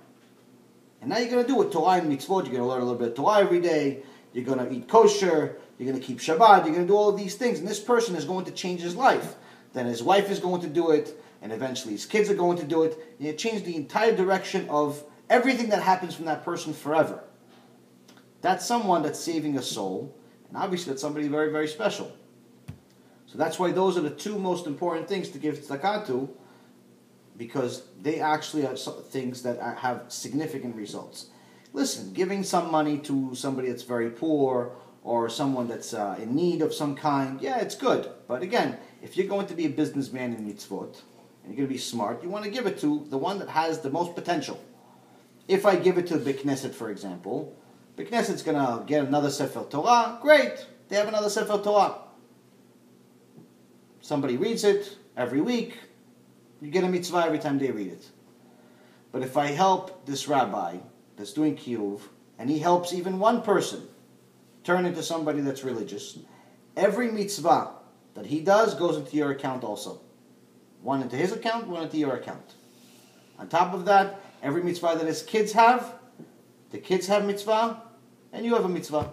A: And now you're going to do with Torah and mitzvot. You're going to learn a little bit of Torah every day. You're going to eat kosher. You're going to keep Shabbat. You're going to do all of these things. And this person is going to change his life. Then his wife is going to do it. And eventually his kids are going to do it. And you change the entire direction of everything that happens from that person forever. That's someone that's saving a soul. And obviously that's somebody very, very special. So that's why those are the two most important things to give tzedakah to. Because they actually are things that have significant results. Listen, giving some money to somebody that's very poor or someone that's in need of some kind, yeah, it's good. But again, if you're going to be a businessman in mitzvot, and you're going to be smart, you want to give it to the one that has the most potential. If I give it to the Knesset, for example, the Knesset's going to get another Sefer Torah, great, they have another Sefer Torah. Somebody reads it every week, you get a mitzvah every time they read it. But if I help this rabbi that's doing KIRUV, and he helps even one person turn into somebody that's religious, every mitzvah that he does goes into your account also. One into his account, one into your account. On top of that, every mitzvah that his kids have, the kids have mitzvah, and you have a mitzvah.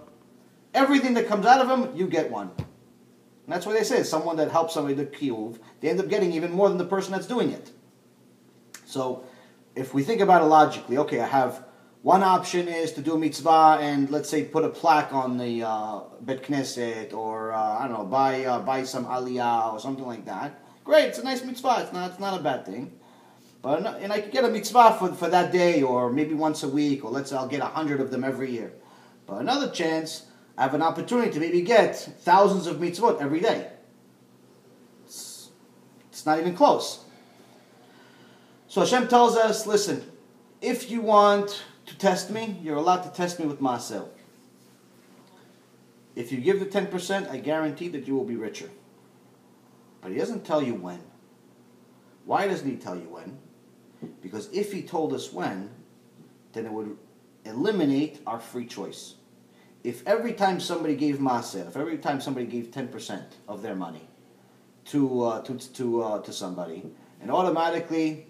A: Everything that comes out of him, you get one. And that's why they say, someone that helps somebody do KIRUV, they end up getting even more than the person that's doing it. So, if we think about it logically, okay, I have one option is to do a mitzvah and let's say put a plaque on the Bet Knesset or I don't know, buy some aliyah or something like that. Great, it's a nice mitzvah. It's not a bad thing. But and I could get a mitzvah for that day or maybe once a week or let's say I'll get 100 of them every year. But another chance, I have an opportunity to maybe get thousands of mitzvot every day. It's not even close. So Hashem tells us, listen, if you want to test me, you're allowed to test me with MaAser. If you give the 10%, I guarantee that you will be richer. But he doesn't tell you when. Why doesn't he tell you when? Because if he told us when, then it would eliminate our free choice. If every time somebody gave MaAser, if every time somebody gave 10% of their money to somebody, and automatically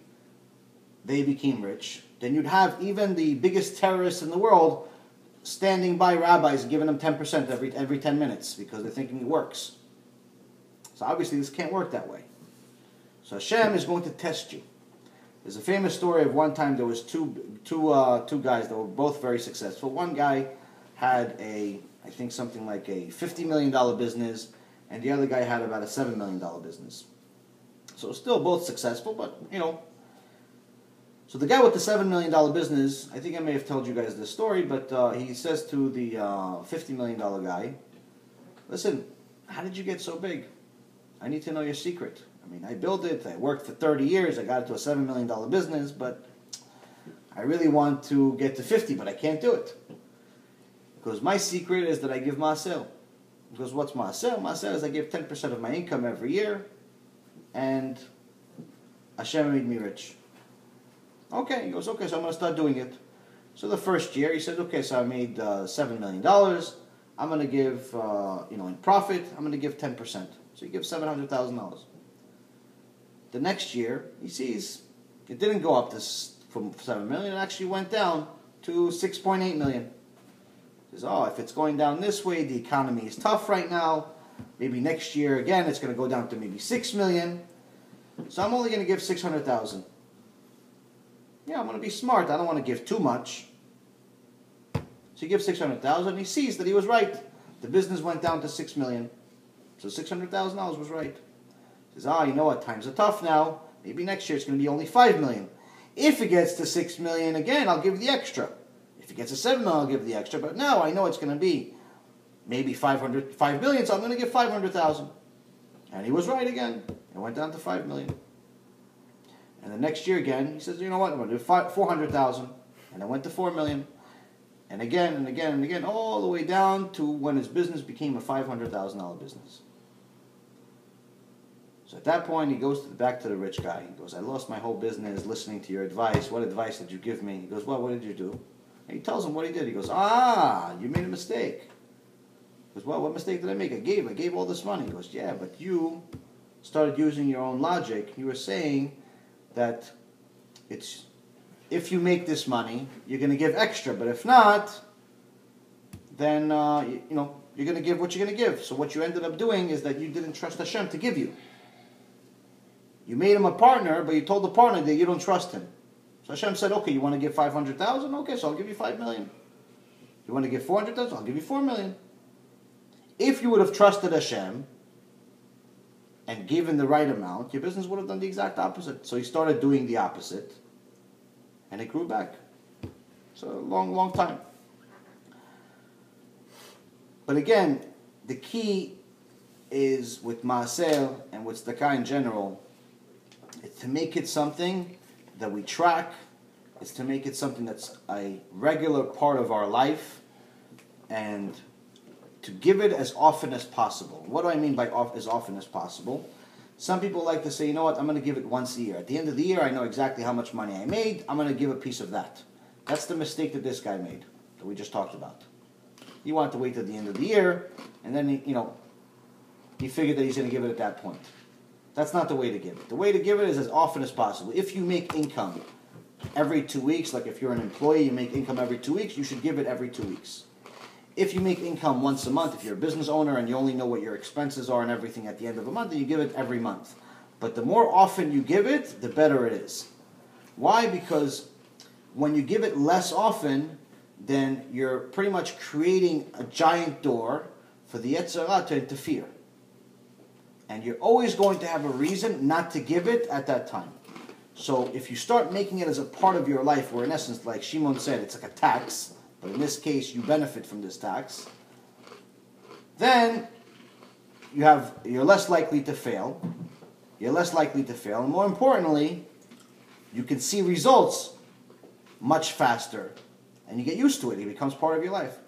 A: they became rich, then you'd have even the biggest terrorists in the world standing by rabbis and giving them 10% every 10 minutes because they're thinking it works. So obviously this can't work that way. So Hashem is going to test you. There's a famous story of one time there was two guys that were both very successful. One guy had I think something like a $50 million business, and the other guy had about a $7 million business. So still both successful, but So the guy with the $7 million business, I think I may have told you guys this story, but he says to the $50 million guy, listen, how did you get so big? I need to know your secret. I mean, I built it, I worked for 30 years, I got it to a $7 million business, but I really want to get to 50, but I can't do it. Because my secret is that I give MaAser. Because what's MaAser? MaAser is I give 10% of my income every year, and Hashem made me rich. Okay, he goes, okay, so I'm going to start doing it. So the first year, he said, okay, so I made $7 million. I'm going to give, in profit, I'm going to give 10%. So he gives $700,000. The next year, he sees it didn't go up from $7 million. It actually went down to $6.8 million. He says, oh, if it's going down this way, the economy is tough right now. Maybe next year, again, it's going to go down to maybe $6 million. So I'm only going to give $600,000. Yeah, I'm going to be smart. I don't want to give too much. So he gives $600,000, and he sees that he was right. The business went down to $6 million. So $600,000 was right. He says, you know what, times are tough now. Maybe next year it's going to be only $5 million. If it gets to $6 million again, I'll give the extra. If it gets to $7 million, I'll give the extra. But now I know it's going to be maybe $5 million, so I'm going to give $500,000. And he was right again. It went down to $5 million. And the next year again, he says, you know what, I'm going to do $400,000. And it went to $4 million. And again and again and again, all the way down to when his business became a $500,000 business. So at that point, he goes back to the rich guy. He goes, I lost my whole business listening to your advice. What advice did you give me? He goes, well, what did you do? And he tells him what he did. He goes, you made a mistake. He goes, well, what mistake did I make? I gave all this money. He goes, yeah, but you started using your own logic. You were saying that if you make this money, you're going to give extra. But if not, then, you're going to give what you're going to give. So what you ended up doing is that you didn't trust Hashem to give you. You made him a partner, but you told the partner that you don't trust him. So Hashem said, okay, you want to give $500,000? Okay, so I'll give you $5 million. You want to give $400,000? I'll give you $4 million. If you would have trusted Hashem and given the right amount, your business would have done the exact opposite. So he started doing the opposite, and it grew back. So a long, long time. But again, the key is with MaAser and with tzedakah in general, it's to make it something that we track. It's to make it something that's a regular part of our life, and to give it as often as possible. What do I mean by as often as possible? Some people like to say, you know what, I'm going to give it once a year. At the end of the year, I know exactly how much money I made. I'm going to give a piece of that. That's the mistake that this guy made, that we just talked about. He wanted to wait till the end of the year, and then he figured that he's going to give it at that point. That's not the way to give it. The way to give it is as often as possible. If you make income every 2 weeks, like if you're an employee, you make income every 2 weeks, you should give it every 2 weeks. If you make income once a month, if you're a business owner and you only know what your expenses are and everything at the end of a month, then you give it every month. But the more often you give it, the better it is. Why? Because when you give it less often, then you're pretty much creating a giant door for the Yetzer Hara to interfere. And you're always going to have a reason not to give it at that time. So if you start making it as a part of your life, where in essence, like Shimon said, it's like a tax, but in this case you benefit from this tax, then you're less likely to fail. You're less likely to fail, and more importantly, you can see results much faster, and you get used to it. It becomes part of your life.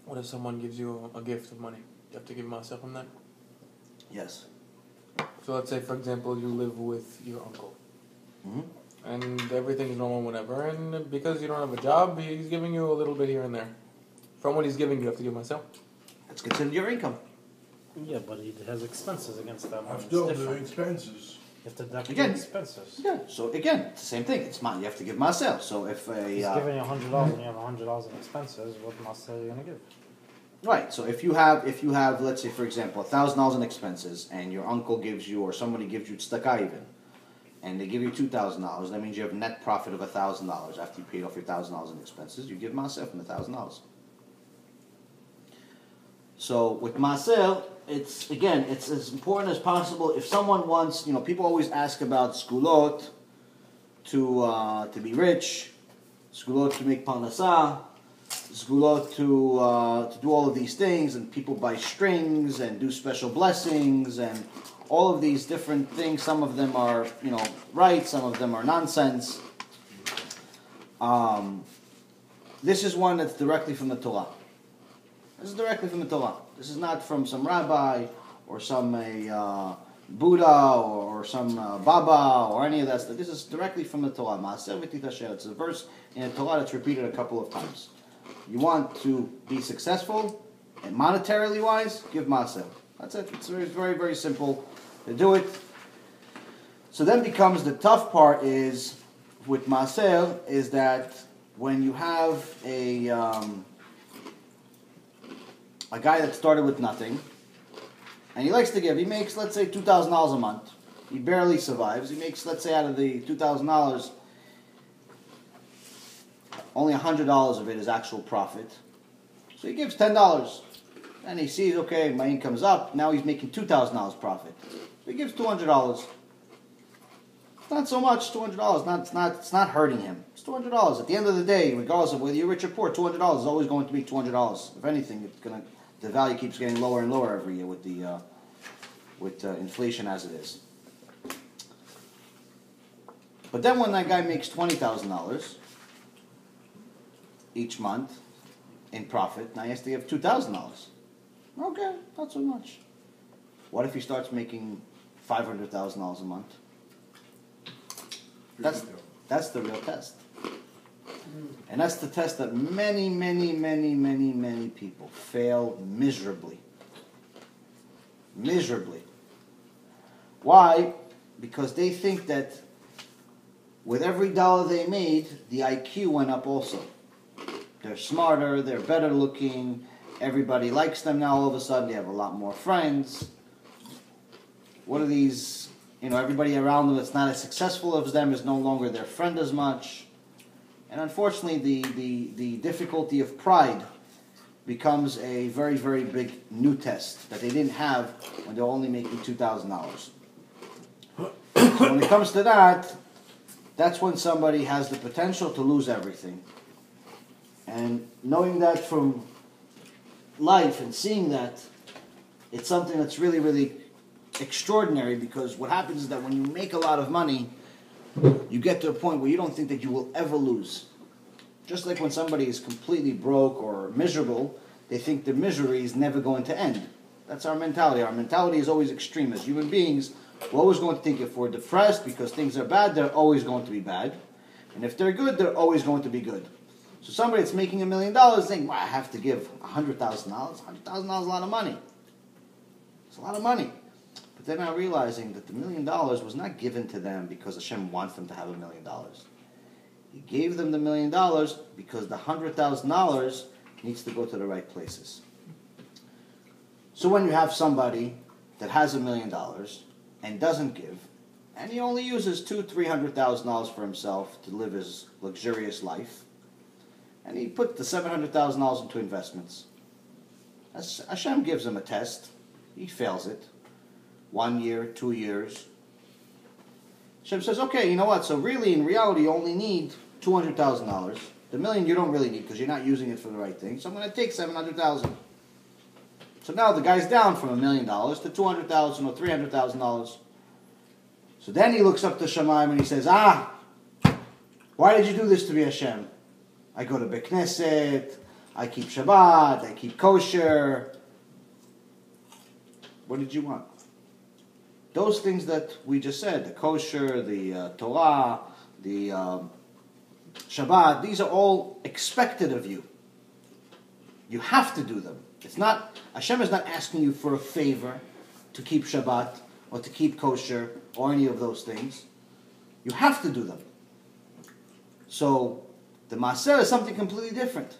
B: What if someone gives you a gift of money? You have to give myself from that?
A: Yes.
B: So let's say, for example, you live with your uncle.
A: Mm-hmm.
B: And everything is normal whenever, and because you don't have a job, he's giving you a little bit here and there. From what he's giving you have to give myself.
A: It's considered your income.
D: Yeah, but he has expenses against that money.
C: After the expenses.
D: You have to deduct
A: Again,
D: the expenses.
A: Yeah, so again, it's the same thing. It's you have to give MaAser. So if
D: He's giving you $100 and you have $100 in expenses, what MaAser are you going to give?
A: right, so if you have, let's say for example, $1,000 in expenses, and your uncle gives you, or somebody gives you tzedakah even, and they give you $2,000, that means you have a net profit of $1,000 after you paid off your $1,000 in expenses. You give MaAser from the $1,000. So with MaAser, it's as important as possible. If someone wants, people always ask about sgulot to be rich, sgulot to make parnasah, sgulot to do all of these things, and people buy strings and do special blessings and all of these different things. Some of them are, right, some of them are nonsense. This is one that's directly from the Torah. This is directly from the Torah. This is not from some rabbi or some Buddha or some Baba or any of that stuff. This is directly from the Torah. MaAser v'titasher. It's a verse in the Torah that's repeated a couple of times. You want to be successful, and monetarily wise, give MaAser. That's it. It's very, very, very simple to do it. So then becomes the tough part is, with MaAser, is that when you have a guy that started with nothing, and he likes to give, he makes, let's say, $2,000 a month. He barely survives. He makes, let's say, out of the $2,000, only $100 of it is actual profit. So he gives $10. And he sees, okay, my income's up. Now he's making $2,000 profit. So he gives $200. It's not so much, $200. It's not hurting him. It's $200. At the end of the day, regardless of whether you're rich or poor, $200 is always going to be $200. If anything, the value keeps getting lower and lower every year with inflation as it is. But then when that guy makes $20,000 each month in profit, now he has to give $2,000. Okay, not so much. What if he starts making $500,000 a month? That's the real test. And that's the test that many, many, many, many, many people fail miserably. Miserably. Why? Because they think that with every dollar they made, the IQ went up also. They're smarter, they're better looking, everybody likes them now all of a sudden, they have a lot more friends. What are these, everybody around them that's not as successful as them is no longer their friend as much. And unfortunately, the difficulty of pride becomes a very, very big new test that they didn't have when they were only making $2,000. So when it comes to that, that's when somebody has the potential to lose everything. And knowing that from life and seeing that, it's something that's really, really extraordinary, because what happens is that when you make a lot of money, you get to a point where you don't think that you will ever lose. Just like when somebody is completely broke or miserable, they think the misery is never going to end. That's our mentality. Our mentality is always extreme. As human beings, we're always going to think if we're depressed because things are bad, they're always going to be bad. And if they're good, they're always going to be good. So somebody that's making $1 million thinks, well, I have to give $100,000. $100,000 is a lot of money. It's a lot of money. But they're not realizing that the $1 million was not given to them because Hashem wants them to have $1 million. He gave them the $1 million because the $100,000 needs to go to the right places. So when you have somebody that has $1 million and doesn't give, and he only uses $200,000-$300,000 for himself to live his luxurious life, and he put the $700,000 into investments, Hashem gives him a test. He fails it. 1 year, 2 years. Hashem says, okay, you know what? So really, in reality, you only need $200,000. The $1 million you don't really need because you're not using it for the right thing. So I'm going to take $700,000. So now the guy's down from $1 million to $200,000 or $300,000. So then he looks up to Shemaim and he says, why did you do this to me, Hashem? I go to Beit Knesset, I keep Shabbat, I keep kosher. What did you want? Those things that we just said, the kosher, the Torah, the Shabbat, these are all expected of you. You have to do them. It's not, Hashem is not asking you for a favor to keep Shabbat or to keep kosher or any of those things. You have to do them. So the MaAser is something completely different.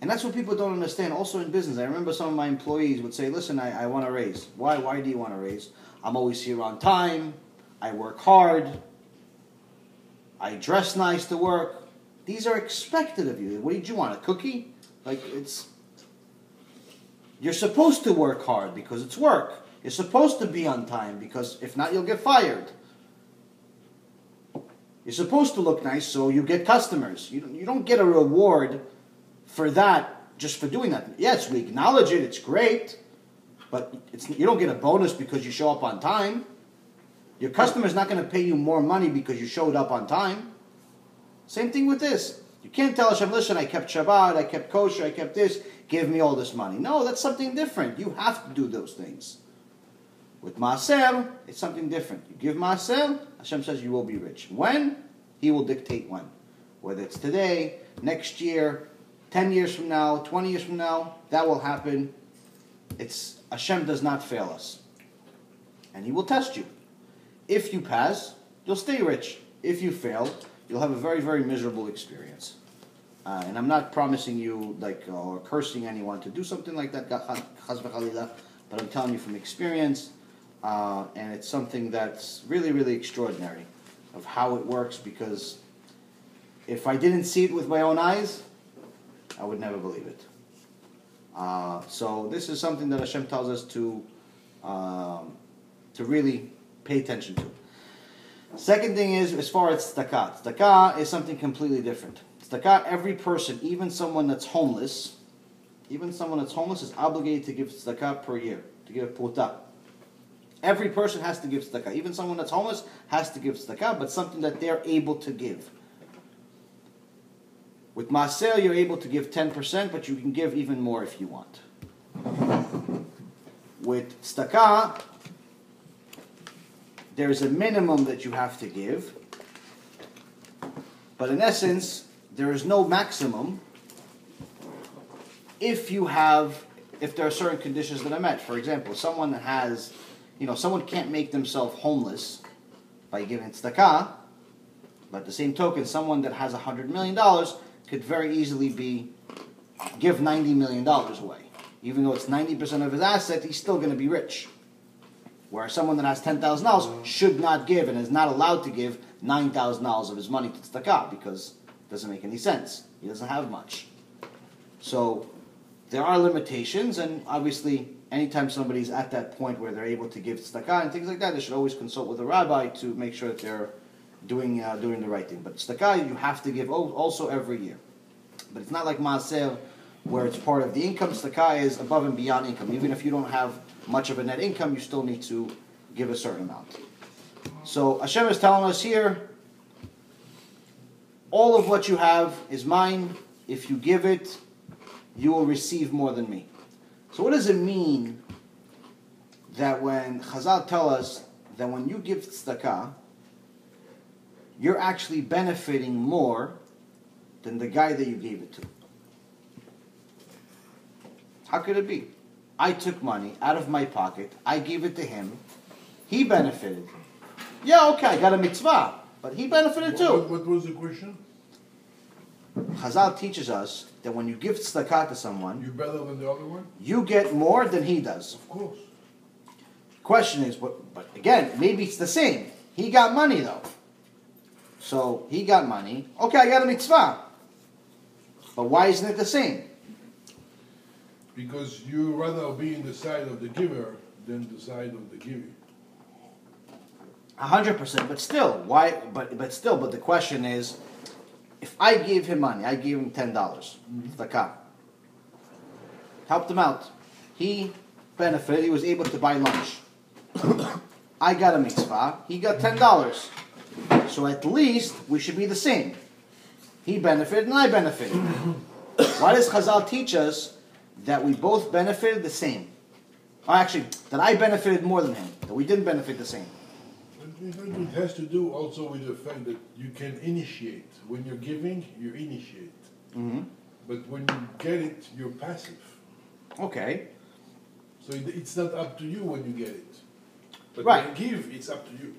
A: And that's what people don't understand. Also in business, I remember some of my employees would say, listen, I want a raise. Why do you want a raise? I'm always here on time. I work hard, I dress nice to work. These are expected of you. What did you want, a cookie? You're supposed to work hard because it's work. You're supposed to be on time because if not, you'll get fired. You're supposed to look nice so you get customers. You don't get a reward for that just for doing that. Yes, we acknowledge it. It's great. But you don't get a bonus because you show up on time. Your customer's not going to pay you more money because you showed up on time. Same thing with this. You can't tell Hashem, listen, I kept Shabbat, I kept kosher, I kept this, give me all this money. No, that's something different. You have to do those things. With MaAser, it's something different. You give MaAser, Hashem says you will be rich. When? He will dictate when. Whether it's today, next year, 10 years from now, 20 years from now, that will happen. Hashem does not fail us. And He will test you. If you pass, you'll stay rich. If you fail, you'll have a very, very miserable experience. And I'm not promising you, or cursing anyone to do something like that, chas v'chalila, but I'm telling you from experience, and it's something that's really, really extraordinary of how it works, because if I didn't see it with my own eyes, I would never believe it. So this is something that Hashem tells us to really pay attention to. Second thing is, as far as tzedakah. Tzedakah is something completely different. Tzedakah, every person, even someone that's homeless, is obligated to give tzedakah per year, to give pruta. Every person has to give tzedakah. Even someone that's homeless has to give tzedakah, but something that they're able to give. With MaAser, you're able to give 10%, but you can give even more if you want. With tzedakah, there's a minimum that you have to give, but in essence, there is no maximum if there are certain conditions that are met. For example, someone that has, someone can't make themselves homeless by giving tzedakah, but at the same token, someone that has $100 million could very easily give $90 million away. Even though it's 90% of his asset, he's still going to be rich. Whereas someone that has $10,000 should not give and is not allowed to give $9,000 of his money to tzedakah because it doesn't make any sense. He doesn't have much. So there are limitations, and obviously anytime somebody's at that point where they're able to give tzedakah and things like that, they should always consult with a rabbi to make sure that they're doing the right thing. But tzedakah you have to give also every year. But it's not like MaAser where it's part of the income. Tzedakah is above and beyond income. Even if you don't have much of a net income, you still need to give a certain amount. So Hashem is telling us here, all of what you have is mine. If you give it, you will receive more than me. So what does it mean that when Chazal tell us that when you give tzedakah, you're actually benefiting more than the guy that you gave it to? How could it be? I took money out of my pocket, I gave it to him, he benefited. Yeah, okay, I got a mitzvah, but he benefited too.
C: What was the question?
A: Chazal teaches us that when you give tzedakah to someone,
C: You're better than the other one?
A: you get more than he does.
C: Of course.
A: Question is, but again, maybe it's the same. He got money though. So he got money. Okay, I got a mitzvah. But why isn't it the same?
C: Because you rather be in the side of the giver than the side of the giving.
A: 100%. But still, why? But the question is, if I gave him money, I gave him $10, tzedakah, helped him out. He benefited. He was able to buy lunch. I got a mitzvah. He got $10. So at least we should be the same. He benefited and I benefited. Why does Chazal teach us that we both benefited the same? Or actually, that I benefited more than him, that we didn't benefit the same.
C: It has to do also with the fact that you can initiate. When you're giving, you initiate.
A: Mm-hmm.
C: But when you get it, you're passive.
A: Okay.
C: So it's not up to you when you get it. But
A: Right.
C: when you give, it's up to you.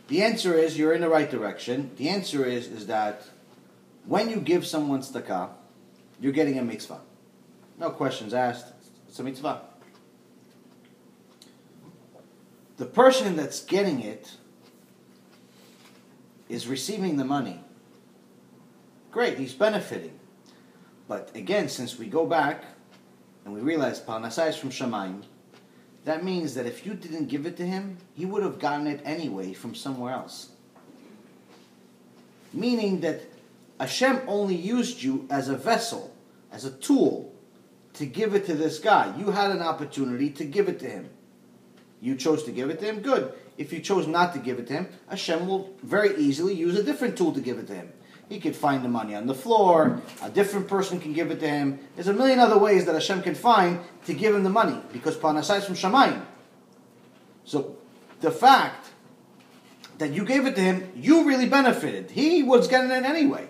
A: The answer is you're in the right direction. The answer is that when you give someone tzedakah, you're getting a mitzvah. No questions asked. It's a mitzvah. The person that's getting it is receiving the money. Great, he's benefiting. But again, since we go back and we realize Parnasai is from Shamayim, that means that if you didn't give it to him, he would have gotten it anyway from somewhere else. Meaning that Hashem only used you as a vessel, as a tool, to give it to this guy. You had an opportunity to give it to him. You chose to give it to him, good. If you chose not to give it to him, Hashem will very easily use a different tool to give it to him. He could find the money on the floor, a different person can give it to him. There's a million other ways that Hashem can find to give him the money, because Parnasai is from Shamayim. So the fact that you gave it to him, you really benefited. He was getting it anyway.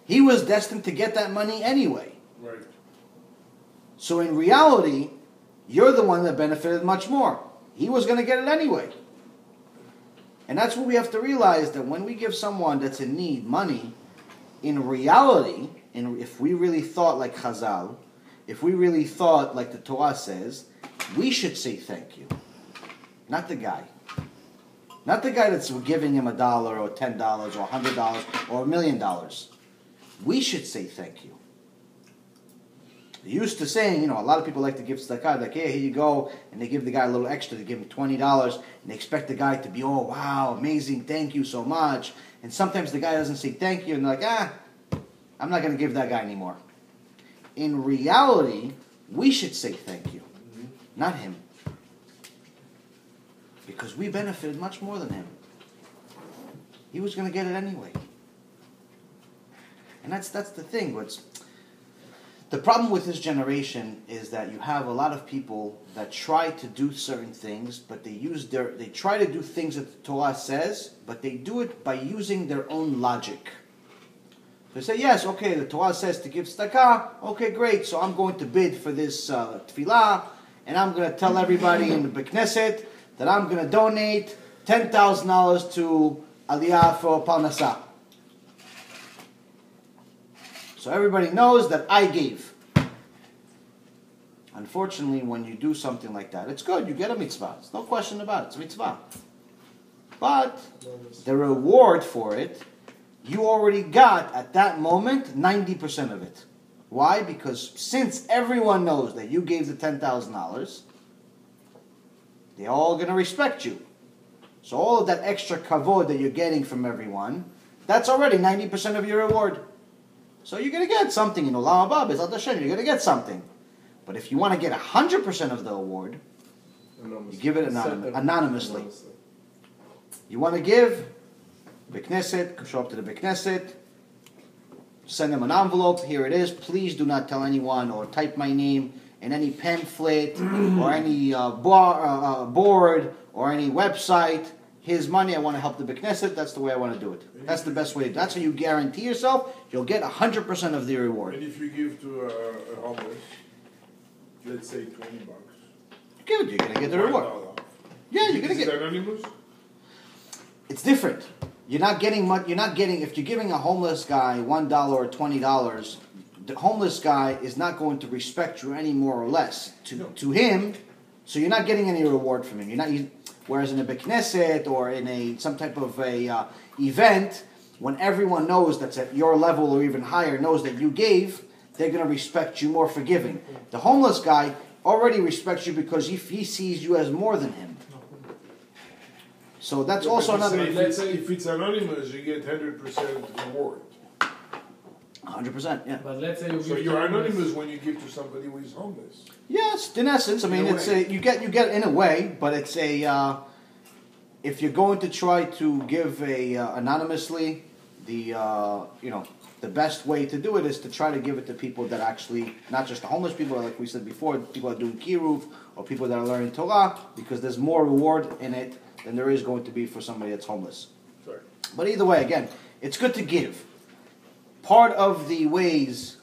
A: He was destined to get that money anyway.
C: Right.
A: So in reality, you're the one that benefited much more. He was going to get it anyway. And that's what we have to realize, that when we give someone that's in need money, in reality, if we really thought like Chazal, if we really thought like the Torah says, we should say thank you. Not the guy. Not the guy that's giving him $1 or $10 or $100 or $1 million. We should say thank you. They're used to saying, a lot of people like to give tzedakah, like, hey, here you go, and they give the guy a little extra, they give him $20, and they expect the guy to be, oh, wow, amazing, thank you so much. And sometimes the guy doesn't say thank you, and they're like, I'm not going to give that guy anymore. In reality, we should say thank you, not him. Because we benefited much more than him. He was going to get it anyway. And that's the thing. The problem with this generation is that you have a lot of people that try to do certain things, but they try to do things that the Torah says, but they do it by using their own logic. They say, yes, okay, the Torah says to give tzedakah, okay, great, so I'm going to bid for this tefillah, and I'm going to tell everybody in the Beit Knesset that I'm going to donate $10,000 to Aliyah for Parnasah. So everybody knows that I gave. Unfortunately, when you do something like that, it's good, you get a mitzvah. There's no question about it, it's a mitzvah. But the reward for it, you already got, at that moment, 90% of it. Why? Because since everyone knows that you gave the $10,000, they're all going to respect you. So all of that extra kavod that you're getting from everyone, that's already 90% of your reward. So you're going to get something in Olam Haba, B'ezrat Hashem, you're going to get something. But if you want to get 100% of the award, you give it anonymously. You want to give, Beit Knesset, show up to the Beit Knesset, send them an envelope, here it is, please do not tell anyone, or type my name in any pamphlet, or any board, or any website. Here's money, I want to help the Beit Knesset, that's the way I want to do it. That's the best way. That's how you guarantee yourself, you'll get 100% of the reward.
C: And if you give to a homeless, let's say $20,
A: give it, you're going to get the reward. Yeah, you're going to get.
C: Anonymous?
A: It's different. You're not getting much. You're not getting. If you're giving a homeless guy $1 or $20, the homeless guy is not going to respect you any more or less to him. So you're not getting any reward from him. You're not. Whereas in a Beit Knesset or in some type of a event, when everyone knows that's at your level or even higher, knows that you gave, they're going to respect you more for giving. The homeless guy already respects you because he sees you as more than him. So that's also another.
C: Let's say if it's anonymous, you get 100% reward.
A: 100%, yeah.
B: But let's say
C: So you're anonymous when you give to somebody who is homeless.
A: Yes, in essence. I mean, it's you get in a way, but it's a if you're going to try to give anonymously, the best way to do it is to try to give it to people that actually, not just the homeless people, like we said before, people that are doing KIRUV or people that are learning Torah, because there's more reward in it than there is going to be for somebody that's homeless.
C: Sorry.
A: But either way, again, it's good to give. Part of the ways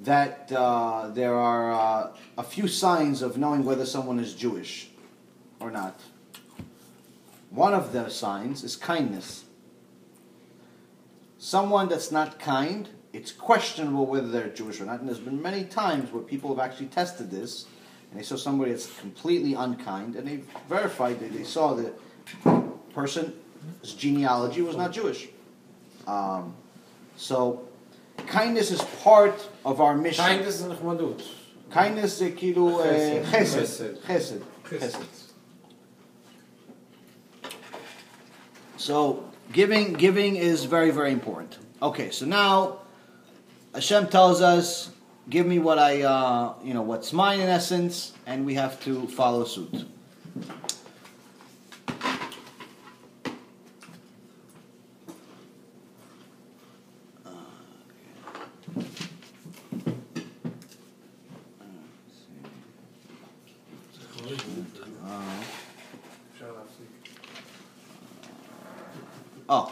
A: that there are a few signs of knowing whether someone is Jewish or not. One of the signs is kindness. Someone that's not kind, it's questionable whether they're Jewish or not. And there's been many times where people have actually tested this, and they saw somebody that's completely unkind, and they verified that they saw the person genealogy was not Jewish. So kindness is part of our mission.
E: Kindness and נחמדות.
A: Kindness is כאילו chesed. So giving is very, very important. Okay, so now Hashem tells us, give me what what's mine in essence, and we have to follow suit.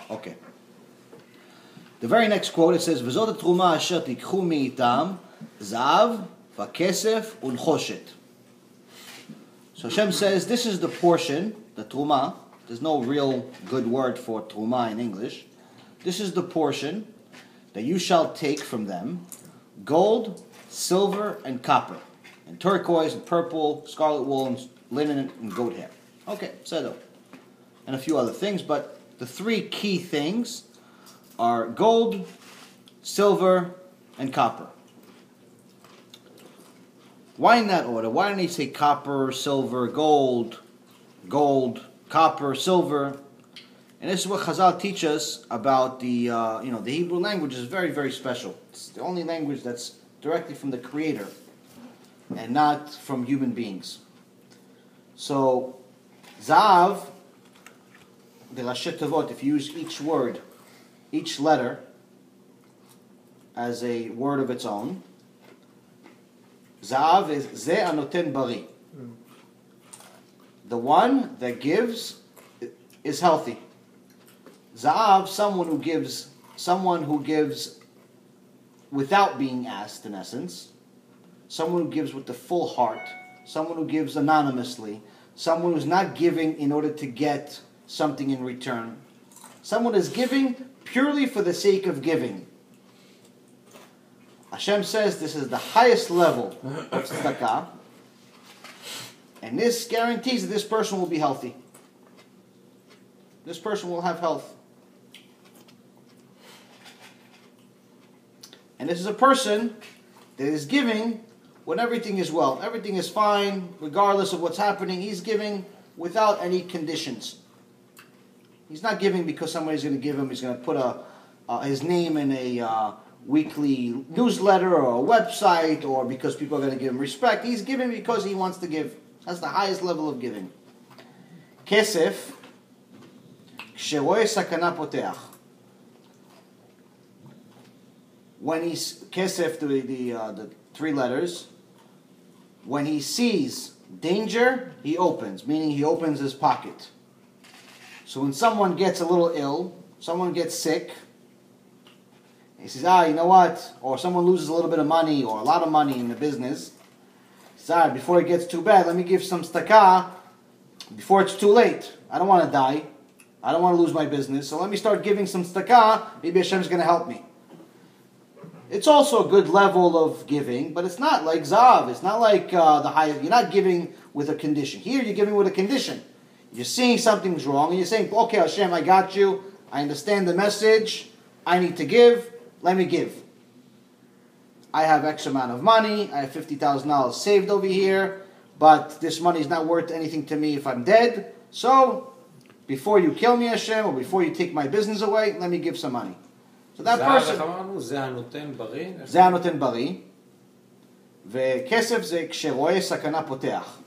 A: Okay. The very next quote, it says, "V'zot terumah asher tikchu mi'itam, zav, v'kesef, u'nchoshet." So Hashem says, this is the portion, the terumah. There's no real good word for terumah in English. This is the portion that you shall take from them: gold, silver, and copper, and turquoise, and purple, scarlet wool, and linen, and goat hair. Okay, settled. And a few other things, but the three key things are gold, silver, and copper. Why in that order? Why don't he say copper, silver, gold, copper, silver? And this is what Chazal teach us about the Hebrew language is very, very special. It's the only language that's directly from the Creator and not from human beings. So, Zav, the Rashi Tavot, if you use each word, each letter, as a word of its own, Zav is Ze Anoten Bari. The one that gives is healthy. Zav, someone who gives without being asked, in essence. Someone who gives with the full heart. Someone who gives anonymously. Someone who's not giving in order to get something in return. Someone is giving purely for the sake of giving. Hashem says this is the highest level of tzedakah, and this guarantees that this person will be healthy. This person will have health. And this is a person that is giving when everything is well. Everything is fine, regardless of what's happening. He's giving without any conditions. He's not giving because somebody's going to give him. He's going to put his name in a weekly newsletter or a website, or because people are going to give him respect. He's giving because he wants to give. That's the highest level of giving. Kesef, ksheroe sakana poteach. When he's kesef, the three letters, when he sees danger, he opens, meaning he opens his pocket. So when someone gets a little ill, someone gets sick, he says, you know what? Or someone loses a little bit of money or a lot of money in the business. He says, before it gets too bad, let me give some tzedakah before it's too late. I don't want to die. I don't want to lose my business. So let me start giving some tzedakah. Maybe Hashem's going to help me. It's also a good level of giving, but it's not like Zav. It's not like the high. You're not giving with a condition. Here you're giving with a condition. You're seeing something's wrong, and you're saying, okay, Hashem, I got you. I understand the message. I need to give. Let me give. I have X amount of money. I have $50,000 saved over here, but this money is not worth anything to me if I'm dead. So, before you kill me, Hashem, or before you take my business away, let me give some money. So that person...
E: זה הנותן בריא.
A: זה הנותן בריא. וכסף זה כשרואה סכנה פותח.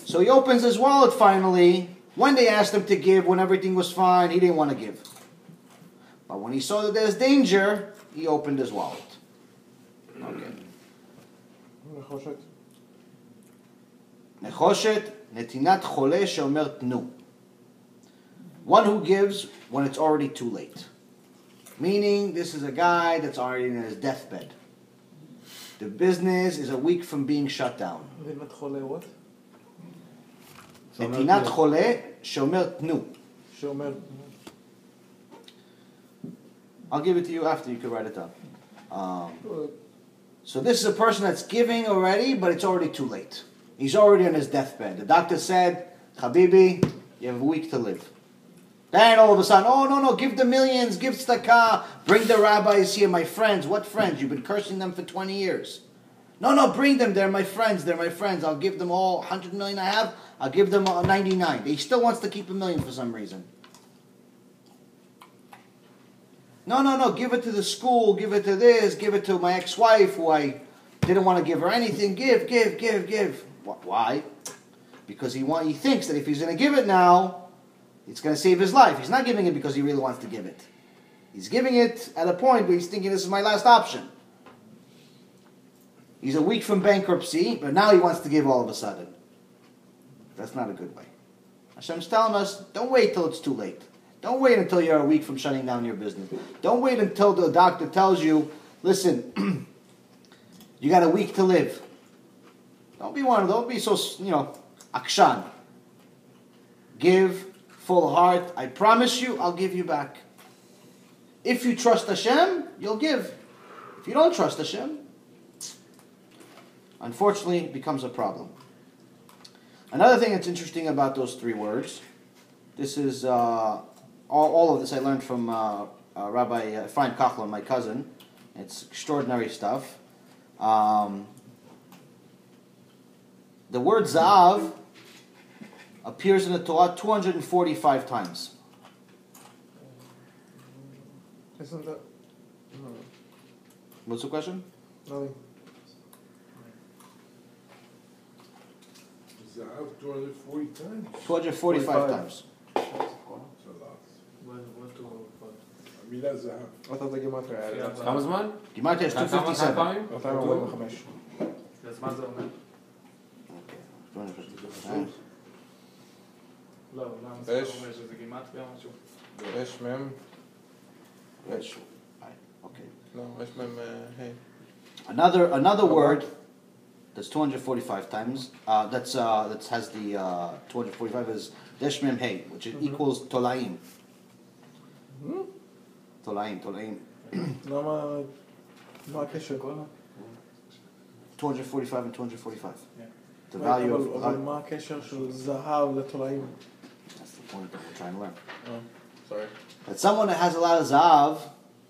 A: So he opens his wallet finally. When they asked him to give, when everything was fine, he didn't want to give. But when he saw that there's danger, he opened his wallet. Okay. נחושת, נתינת חולה שאומר תנו. One who gives when it's already too late. Meaning, this is a guy that's already in his deathbed. The business is a week from being shut down.
B: What?
A: נתינת חולה שאומר תנו. I'll give it to you after, you can write it down. So this is a person that's giving already, but it's already too late. He's already on his deathbed. The doctor said, Habibi, you have a week to live. Then all of a sudden, oh no, give the millions, give tzedakah, bring the rabbis here, my friends. What friends? You've been cursing them for 20 years. No, bring them, they're my friends, I'll give them all 100 million I have, I'll give them 99. He still wants to keep $1 million for some reason. No, give it to the school, give it to this, give it to my ex-wife who I didn't want to give her anything. Give. Why? Because he thinks that if he's going to give it now, it's going to save his life. He's not giving it because he really wants to give it. He's giving it at a point where he's thinking this is my last option. He's a week from bankruptcy, but now he wants to give all of a sudden. That's not a good way. Hashem's telling us, don't wait till it's too late. Don't wait until you're a week from shutting down your business. Don't wait until the doctor tells you, listen, you got a week to live. Don't be so, akshan. Give full heart. I promise you, I'll give you back. If you trust Hashem, you'll give. If you don't trust Hashem, unfortunately, it becomes a problem. Another thing that's interesting about those three words, this is, all of this I learned from Rabbi Ephraim Kachlan, my cousin. It's extraordinary stuff. The word Zav appears in the Torah 245 times.
B: Isn't that... No.
A: What's the question?
B: Nothing.
C: Zahav 240 times.
A: 245 times.
C: That's a lot. המילה זהב.
B: I thought the Gematria added that.
E: כמה זמן?
A: Gematria is 257.
B: 245.
E: אז מה זה אומר? לא, למה זה אומר שזה גימטריה או משהו?
B: יש מם.
A: Yes. Okay.
B: No, יש מם hey.
A: Another word that's 245 times. That has the 245 is Desh Mem Hey, which equals Tolaim. Tolaim.
B: למה... מה הקשר?
A: 245 and 245.
E: Yeah.
A: The value of...
B: אבל מה הקשר של זהב לתולעים?
A: That's the point that we're trying to learn.
B: Oh, sorry.
A: That someone that has a lot of zav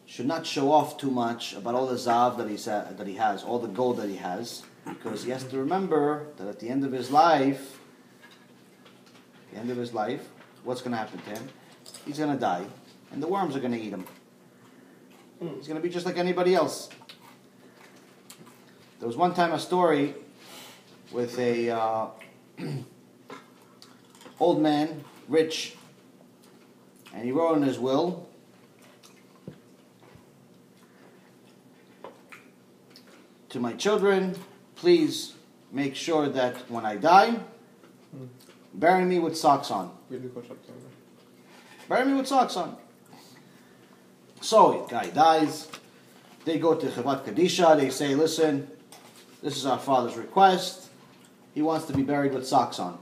A: should not show off too much about all the zav that he has, all the gold that he has, because he has to remember that at the end of his life, what's going to happen to him? He's going to die, and the worms are going to eat him. He's going to be just like anybody else. There was one time a story with a old man, rich, and he wrote in his will, to my children, please make sure that when I die, bury me with socks on. Bury me with socks on. So, the guy dies. They go to Chavat Kadisha. They say, listen, this is our father's request. He wants to be buried with socks on.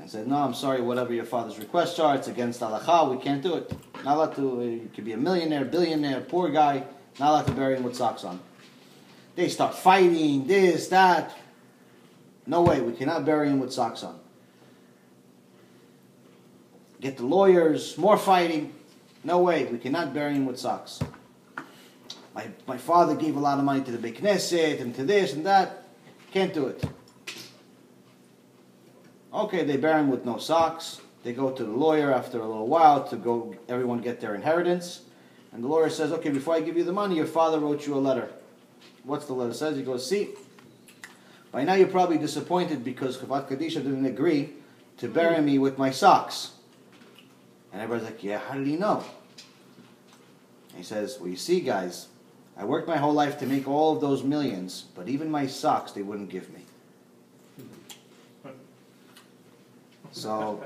A: I said, no, I'm sorry, whatever your father's requests are, it's against halacha, we can't do it. Not allowed to, you could be a millionaire, billionaire, poor guy, not allowed to bury him with socks on. They start fighting, this, that. No way, we cannot bury him with socks on. Get the lawyers, more fighting. No way, we cannot bury him with socks. My father gave a lot of money to the Beit Knesset and to this and that. Can't do it. Okay, they bury him with no socks. They go to the lawyer after a little while to go, everyone get their inheritance. And the lawyer says, okay, before I give you the money, your father wrote you a letter. What's the letter says? He goes, see, by now you're probably disappointed because Chavat Kadisha didn't agree to bury me with my socks. And everybody's like, yeah, how did he know? And he says, well, you see, guys, I worked my whole life to make all of those millions, but even my socks they wouldn't give me. So,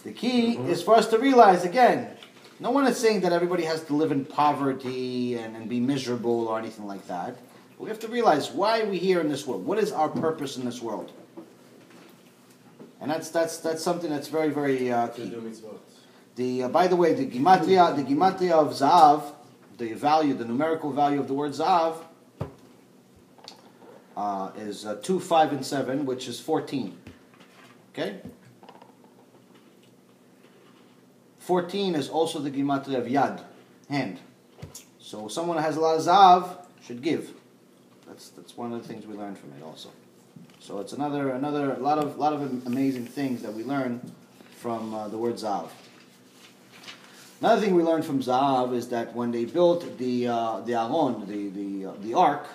A: the key is for us to realize, again, no one is saying that everybody has to live in poverty and be miserable or anything like that. But we have to realize, why are we here in this world? What is our purpose in this world? And that's something that's very, very key. By the way, the gematria of zav, the value, the numerical value of the word zav, is 2, 5, and 7, which is 14. Okay? 14 is also the gematria of yad, hand. So someone who has a lot of zav should give. That's one of the things we learn from it also. So it's another lot of amazing things that we learn from the word zav. Another thing we learned from zav is that when they built the aron, the ark,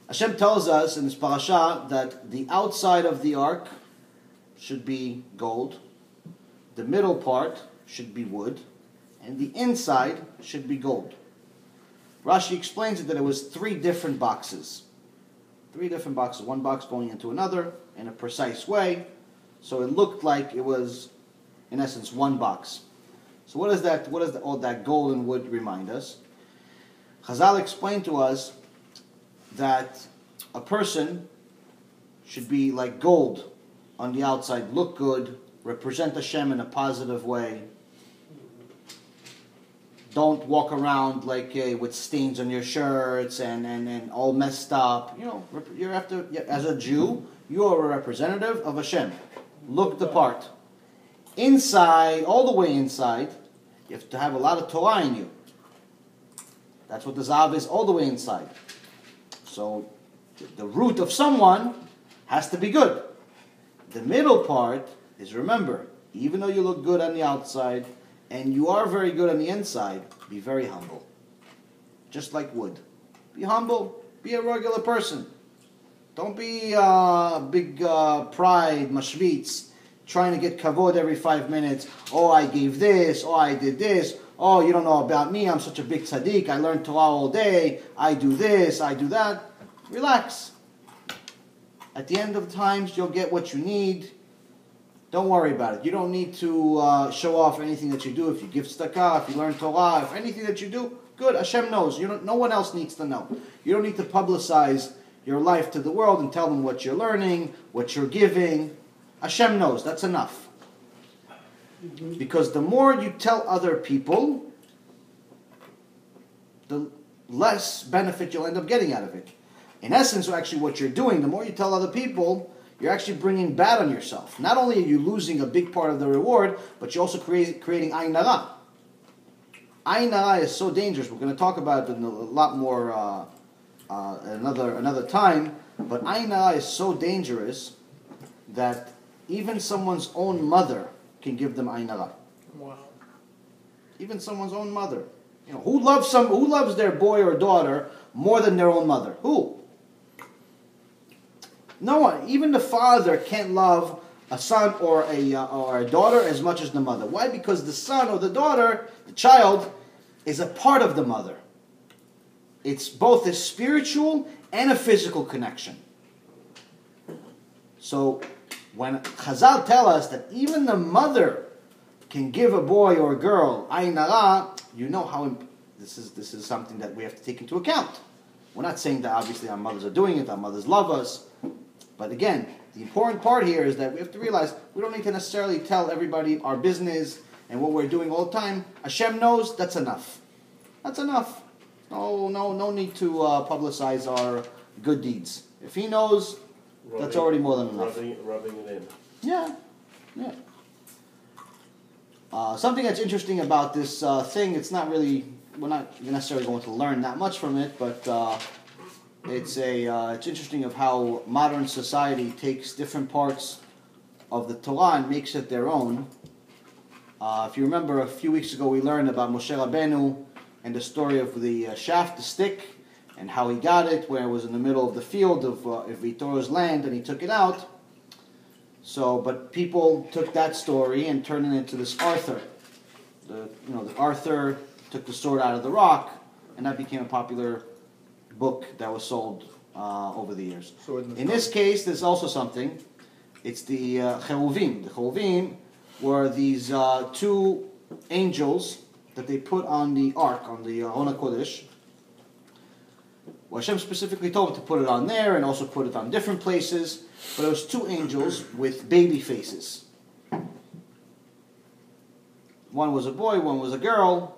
A: Hashem tells us in this parasha that the outside of the ark should be gold, the middle part should be wood, and the inside should be gold. Rashi explains it that it was three different boxes. One box going into another in a precise way, so it looked like it was, in essence, one box. So what does all that gold and wood remind us? Chazal explained to us that a person should be like gold on the outside, look good, represent Hashem in a positive way. Don't walk around like with stains on your shirts and all messed up. You have to, as a Jew, you are a representative of Hashem. Look the part. Inside, all the way inside, you have to have a lot of Torah in you. That's what the zav is, all the way inside. So the root of someone has to be good. The middle part is, remember, even though you look good on the outside and you are very good on the inside, be very humble. Just like wood. Be humble. Be a regular person. Don't be big pride, mashvitz, trying to get kavod every 5 minutes. Oh, I gave this. Oh, I did this. Oh, you don't know about me. I'm such a big tzaddik. I learn Torah all day. I do this. I do that. Relax. At the end of the times, you'll get what you need. Don't worry about it. You don't need to show off anything that you do. If you give tzedakah, if you learn Torah, if anything that you do, good. Hashem knows. No one else needs to know. You don't need to publicize your life to the world and tell them what you're learning, what you're giving. Hashem knows. That's enough. Because the more you tell other people, the less benefit you'll end up getting out of it. In essence, actually what you're doing, the more you tell other people, you're actually bringing bad on yourself. Not only are you losing a big part of the reward, but you're also creating ayin hara. Ayin hara is so dangerous. We're going to talk about it in a lot more another time. But ayin hara is so dangerous that even someone's own mother can give them ayin hara.
B: Wow.
A: Even someone's own mother. Who loves their boy or daughter more than their own mother? Who? No one. Even the father can't love a son or a daughter as much as the mother. Why? Because the son or the daughter, the child, is a part of the mother. It's both a spiritual and a physical connection. So when Chazal tell us that even the mother can give a boy or a girl ayin hara, you know how this is something that we have to take into account. We're not saying that obviously our mothers are doing it, our mothers love us. But again, the important part here is that we have to realize we don't need to necessarily tell everybody our business and what we're doing all the time. Hashem knows, that's enough. That's enough. No need to publicize our good deeds. If He knows, that's already more than enough.
F: Rubbing it in.
A: Yeah. Something that's interesting about this thing, we're not necessarily going to learn that much from it, but it's interesting of how modern society takes different parts of the Torah and makes it their own. If you remember, a few weeks ago we learned about Moshe Rabbeinu and the story of the shaft, the stick, and how he got it, where it was in the middle of the field of Vitor's land, and he took it out. But people took that story and turned it into this Arthur. The Arthur took the sword out of the rock, and that became a popular book that was sold over the years. In this case, there's also something. It's the KIRUVim. The KIRUVim were these two angels that they put on the ark, on the Aron HaKodesh. Well, Hashem specifically told them to put it on there and also put it on different places. But it was two angels with baby faces. One was a boy, one was a girl.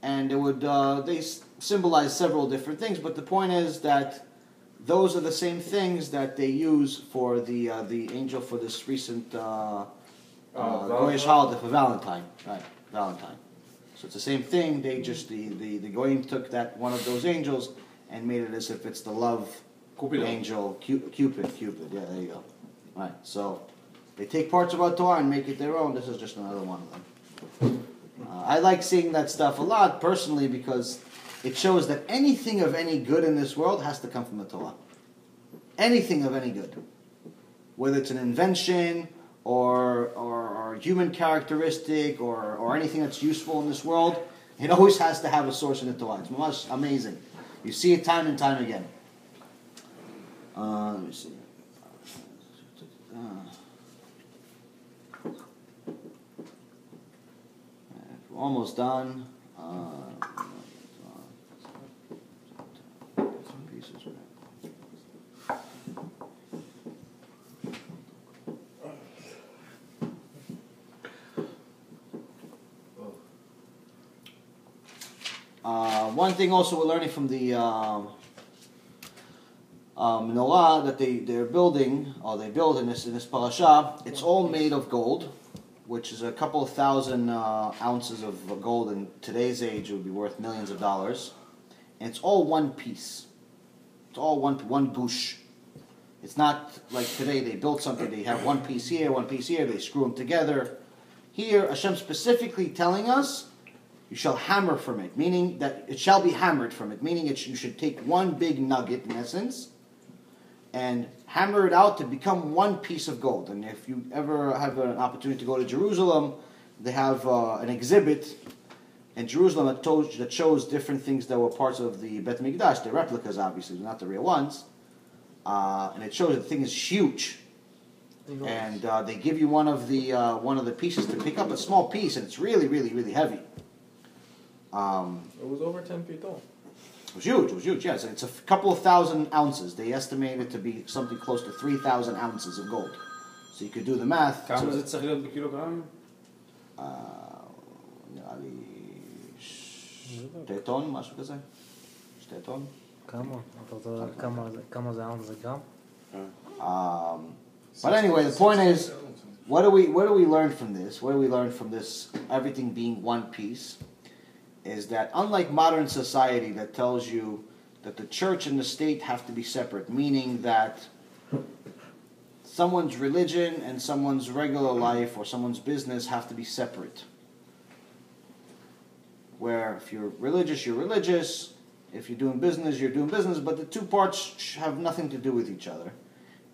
A: And they symbolize several different things. But the point is that those are the same things that they use for the angel for this recent Goyish holiday for Valentine, right? Valentine. So it's the same thing. They just the Goyim took that one of those angels and made it as if it's the love angel, Cupid. Yeah, there you go. Right. So they take parts of our Torah and make it their own. This is just another one of them. I like seeing that stuff a lot personally because it shows that anything of any good in this world has to come from the Torah. Anything of any good, whether it's an invention or human characteristic or anything that's useful in this world, it always has to have a source in the Torah. It's most amazing. You see it time and time again. Let me see. We're almost done. One thing also we're learning from the menorah that they're building, or they build in this parasha, it's all made of gold, which is a couple of thousand ounces of gold. In today's age, it would be worth millions of dollars. And it's all one piece. It's all one gush. It's not like today they build something, they have one piece here, they screw them together. Here, Hashem specifically telling us, you shall hammer from it, meaning that it shall be hammered from it, meaning you should take one big nugget, in essence, and hammer it out to become one piece of gold. And if you ever have an opportunity to go to Jerusalem, they have an exhibit in Jerusalem that shows different things that were parts of the Bet Mikdash. They're replicas, obviously, they're not the real ones. And it shows that the thing is huge. And they give you one of the pieces to pick up, a small piece, and it's really, really, really heavy.
B: It was over 10 feet tall.
A: It was huge, yes. It's a couple of thousand ounces. They estimate it to be something close to 3,000 ounces of gold. So you could do the math.
F: כמה זה צריך להיות בקילוגרם?
A: נראה לי 2 טון, משהו כזה. 2 טון.
D: כמה? אתה רוצה כמה זה אאונס זה גרם?
A: But anyway, the point is, what do we learn from this? What do we learn from this, everything being one piece? Is that unlike modern society that tells you that the church and the state have to be separate, meaning that someone's religion and someone's regular life or someone's business have to be separate. Where if you're religious, you're religious. If you're doing business, you're doing business. But the two parts have nothing to do with each other.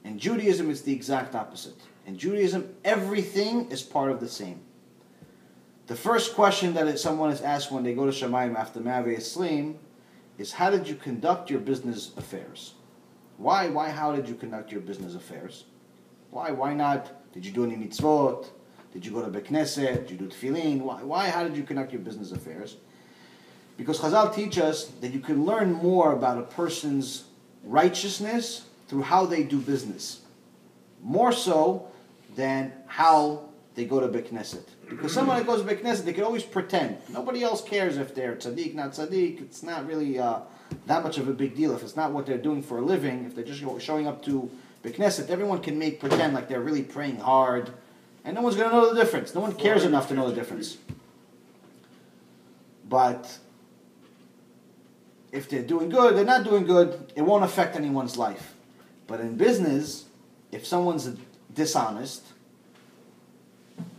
A: In Judaism, it's the exact opposite. In Judaism, everything is part of the same. The first question that someone is asked when they go to Shamayim after Ma'avei Eslim is, how did you conduct your business affairs? How did you conduct your business affairs? Why not? Did you do any mitzvot? Did you go to Beit Knesset? Did you do tefillin? How did you conduct your business affairs? Because Chazal teach us that you can learn more about a person's righteousness through how they do business. More so than how they go to Beit Knesset. Because someone that goes to Beit Knesset, they can always pretend. Nobody else cares if they're tzaddik, not tzaddik. It's not really that much of a big deal. If it's not what they're doing for a living, if they're just showing up to Beit Knesset, everyone can make pretend like they're really praying hard. And no one's going to know the difference. No one cares enough to know the difference. But if they're doing good, they're not doing good, it won't affect anyone's life. But in business, if someone's dishonest,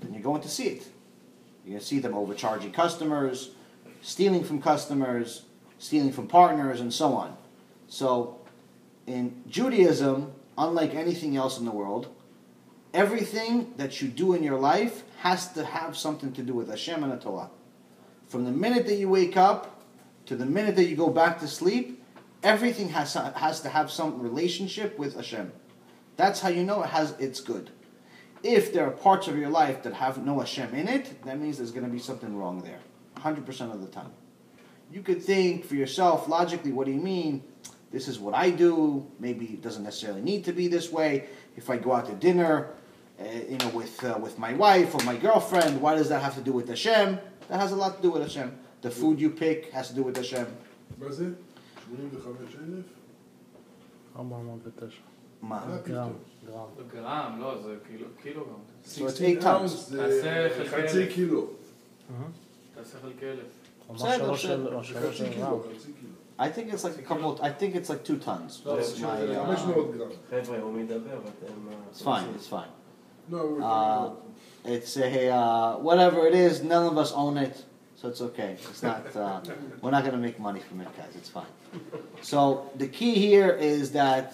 A: then you're going to see it. You're going to see them overcharging customers, stealing from customers, stealing from partners, and so on. So, in Judaism, unlike anything else in the world, everything that you do in your life has to have something to do with Hashem and the Torah. From the minute that you wake up to the minute that you go back to sleep, everything has to have some relationship with Hashem. That's how you know it's good. If there are parts of your life that have no Hashem in it, that means there's going to be something wrong there, 100% of the time. You could think for yourself, logically, what do you mean? This is what I do. Maybe it doesn't necessarily need to be this way. If I go out to dinner, with my wife or my girlfriend, why does that have to do with Hashem? That has a lot to do with Hashem. The food you pick has to do with Hashem.
C: מה זה? 85,000?
D: 409.
A: מה?
D: גרם.
E: גרם, לא, זה קילוגרם.
A: So it's 8 tons.
C: זה חצי קילו.
E: תעשה חלקי 1,000.
D: או
A: בסדר,
D: משהו של
C: חצי
D: גרם.
C: קילו, חצי קילו.
A: I think it's like a couple. I think it's like 2 tons.
C: לא,
A: That's my,
C: 500 גרם.
F: חבר'ה, הוא מדבר, ואתם...
A: it's fine. It's fine.
C: No, we're talking about...
A: It's a whatever it is. None of us own it, so it's okay. It's not. We're not going to make money from it, guys. It's fine. So the key here is that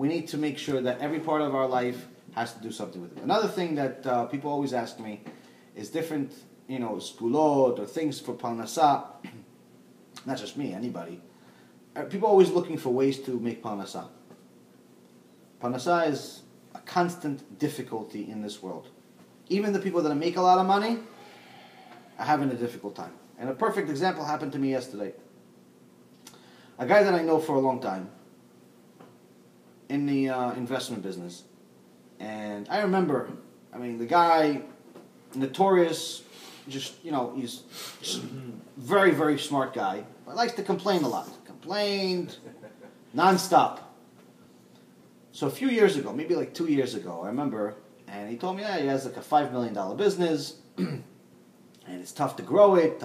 A: we need to make sure that every part of our life has to do something with it. Another thing that people always ask me is different, skulot or things for parnasa. Not just me, anybody. People are always looking for ways to make parnasa. Parnasa is a constant difficulty in this world. Even the people that make a lot of money are having a difficult time. And a perfect example happened to me yesterday. A guy that I know for a long time in the investment business. And I remember, the guy, notorious, he's just very, very smart guy, but likes to complain a lot. Complained nonstop. So a few years ago, maybe like 2 years ago, I remember, and he told me, he has like a $5 million business, and it's tough to grow it,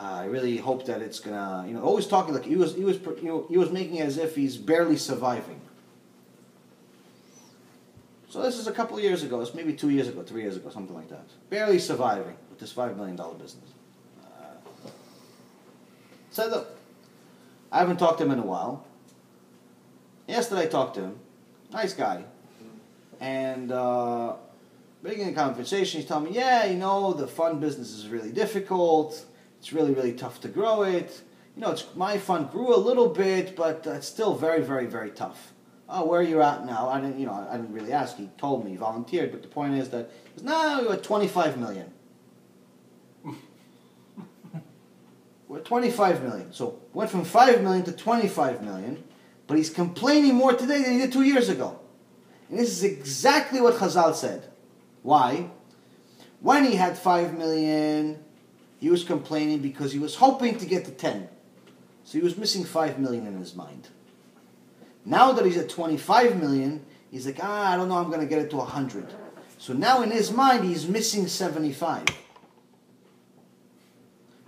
A: I really hope that it's gonna, always talking like he was making it as if he's barely surviving. So this is a couple of years ago, it's maybe 2 years ago, 3 years ago, something like that. Barely surviving with this $5 million business. So look, I haven't talked to him in a while. Yesterday I talked to him, nice guy. And beginning a conversation, he's telling me, the fund business is really difficult. It's really, really tough to grow it. My fund grew a little bit, but it's still very, very, very tough. Oh, where are you at now? I didn't really ask. He told me, he volunteered. But the point is that we're at 25 million. We're at 25 million. So went from 5 million to 25 million, but he's complaining more today than he did 2 years ago. And this is exactly what Chazal said. Why? When he had 5 million, he was complaining because he was hoping to get to 10. So he was missing 5 million in his mind. Now that he's at 25 million, he's like, I don't know, I'm going to get it to 100. So now in his mind, he's missing 75.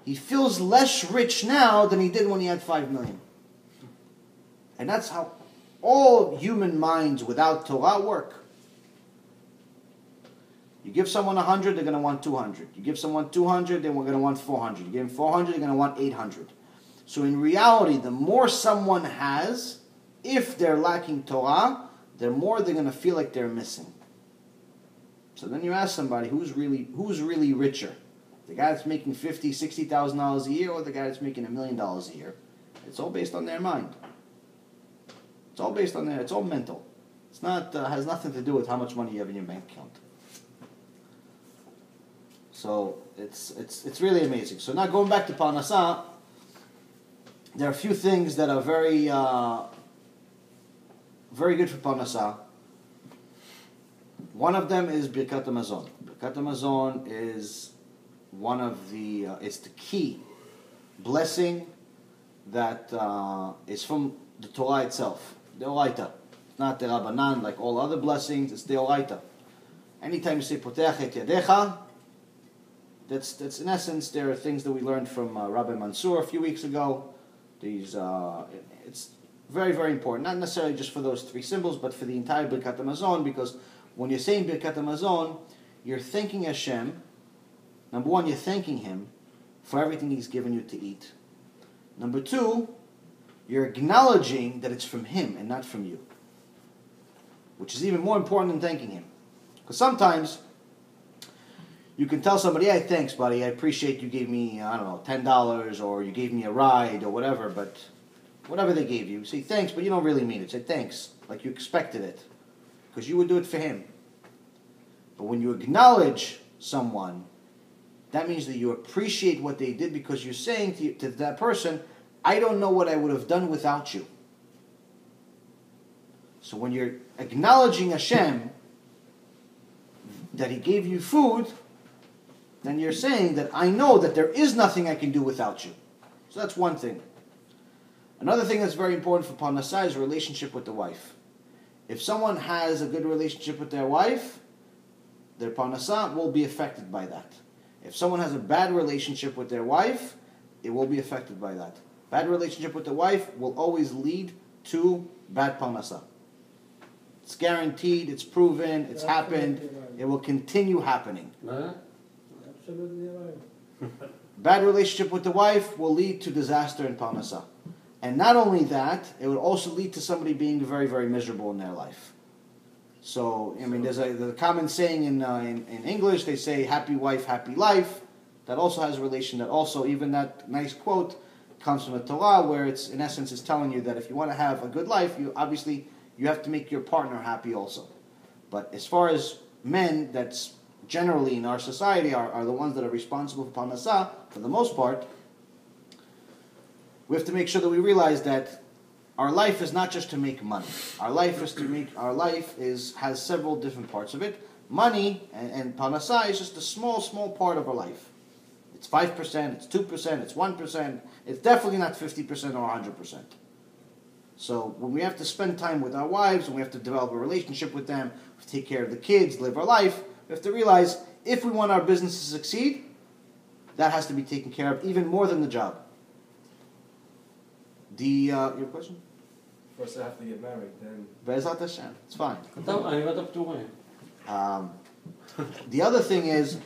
A: He feels less rich now than he did when he had 5 million. And that's how all human minds without Torah work. You give someone 100, they're going to want 200. You give someone 200, then we're going to want 400. You give them 400, they're going to want 800. So in reality, the more someone has, if they're lacking Torah, the more they're going to feel like they're missing. So then you ask somebody, who's really richer? The guy that's making $50,000, $60,000 a year, or the guy that's making $1 million a year? It's all based on their mind. It's all based on there. It's all mental. It's not has nothing to do with how much money you have in your bank account. So it's really amazing. So now going back to Parnasa, there are a few things that are very very good for Parnasa. One of them is Birkat HaMazon. Birkat HaMazon is one of the it's the key blessing that is from the Torah itself. Deoraita. It's not the Rabbanan like all other blessings, it's Deoraita. Anytime you say Poteach et Yadecha, that's in essence, there are things that we learned from Rabbi Mansour a few weeks ago. It's very, very important. Not necessarily just for those 3 symbols, but for the entire Birkat HaMazon, because when you're saying Birkat HaMazon, you're thanking Hashem. Number one, you're thanking Him for everything He's given you to eat. Number 2, you're acknowledging that it's from Him and not from you, which is even more important than thanking Him. Because sometimes you can tell somebody, hey, thanks, buddy, I appreciate you gave me, $10, or you gave me a ride, or whatever, but whatever they gave you, say thanks, but you don't really mean it. Say thanks, like you expected it, because you would do it for Him. But when you acknowledge someone, that means that you appreciate what they did, because you're saying to that person, I don't know what I would have done without you. So when you're acknowledging Hashem that He gave you food, then you're saying that I know that there is nothing I can do without you. So that's one thing. Another thing that's very important for Parnasa is a relationship with the wife. If someone has a good relationship with their wife, their parnasah will be affected by that. If someone has a bad relationship with their wife, it will be affected by that. Bad relationship with the wife will always lead to bad parnasah. It's guaranteed, it's proven, it's happened, it will continue happening.
G: Absolutely right.
A: Bad relationship with the wife will lead to disaster in parnasah. And not only that, it would also lead to somebody being very, very miserable in their life. So, I mean, there's a common saying in English, they say, happy wife, happy life. That also has a relation, that also, even that nice quote comes from the Torah, where it's, in essence, is telling you that if you want to have a good life, you have to make your partner happy also. But as far as men, that's generally in our society are the ones that are responsible for parnasah, for the most part, we have to make sure that we realize that our life is not just to make money. Our life has several different parts of it. Money and parnasah is just a small, small part of our life. It's 5%, it's 2%, it's 1%. It's definitely not 50% or 100%. So when we have to spend time with our wives, when we have to develop a relationship with them, we take care of the kids, live our life, we have to realize if we want our business to succeed, that has to be taken care of even more than the job. Your question?
F: First I have to get married, then...
A: Be'ezrat Hashem. It's fine.
G: אני ואתה פתוחים.
A: The other thing is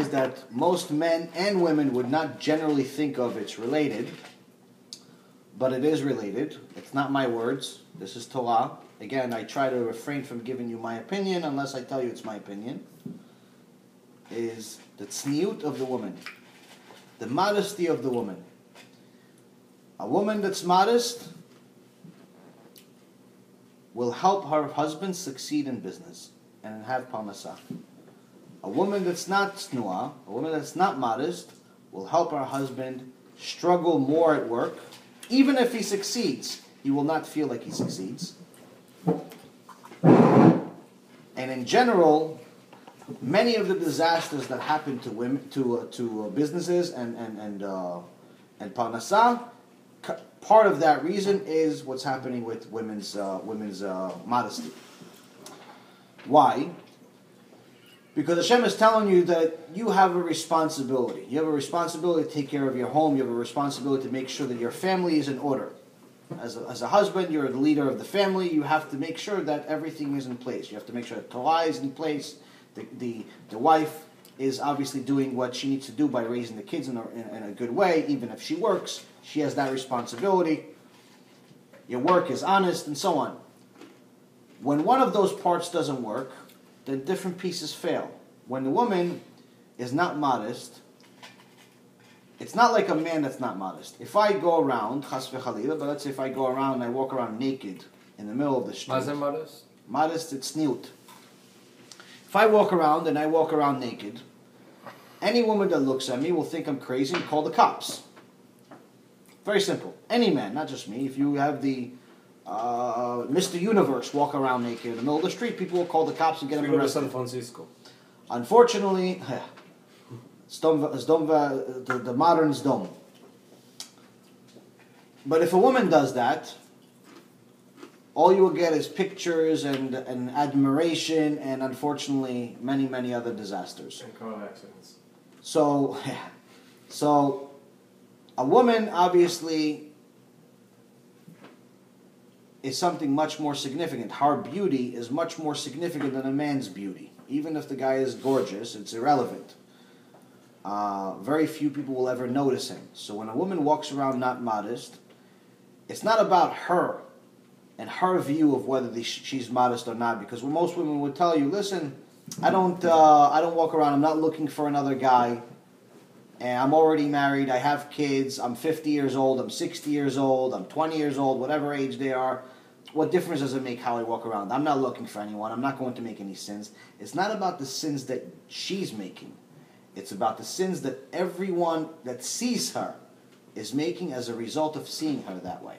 A: that most men and women would not generally think of it's related, but it is related. It's not my words. This is Torah. Again, I try to refrain from giving you my opinion unless I tell you it's my opinion. Is the Tzniut of the woman, the modesty of the woman. A woman that's modest will help her husband succeed in business and have parnasah. A woman that's not tznuah, a woman that's not modest, will help her husband struggle more at work. Even if he succeeds, he will not feel like he succeeds. And in general, many of the disasters that happen to women, to businesses and parnasah, part of that reason is what's happening with women's modesty. Why? Because Hashem is telling you that you have a responsibility. You have a responsibility to take care of your home. You have a responsibility to make sure that your family is in order. As a husband, you're the leader of the family. You have to make sure that everything is in place. You have to make sure that Torah is in place. The wife is obviously doing what she needs to do by raising the kids in a good way. Even if she works, she has that responsibility. Your work is honest, and so on. When one of those parts doesn't work, then different pieces fail. When the woman is not modest, it's not like a man that's not modest. If I go around, chas v'chalila, but let's say if I go around and I walk around naked in the middle of the street.
B: מה זה modest?
A: Modest, it's tzniut. If I walk around and I walk around naked, any woman that looks at me will think I'm crazy and call the cops. Very simple. Any man, not just me. If you have the Mr. Universe walk around naked in the middle of the street, people will call the cops and get him arrested.
B: San Francisco.
A: Unfortunately, the modern Zdom. But if a woman does that, all you will get is pictures and admiration and, unfortunately, many, many other disasters.
F: And car accidents.
A: So a woman, obviously, is something much more significant. Her beauty is much more significant than a man's beauty. Even if the guy is gorgeous, it's irrelevant. Very few people will ever notice him. So when a woman walks around not modest, it's not about her and her view of whether she's modest or not. Because most women would tell you, listen, I don't walk around. I'm not looking for another guy. And I'm already married. I have kids. I'm 50 years old. I'm 60 years old. I'm 20 years old. Whatever age they are. What difference does it make how I walk around? I'm not looking for anyone. I'm not going to make any sins. It's not about the sins that she's making. It's about the sins that everyone that sees her is making as a result of seeing her that way.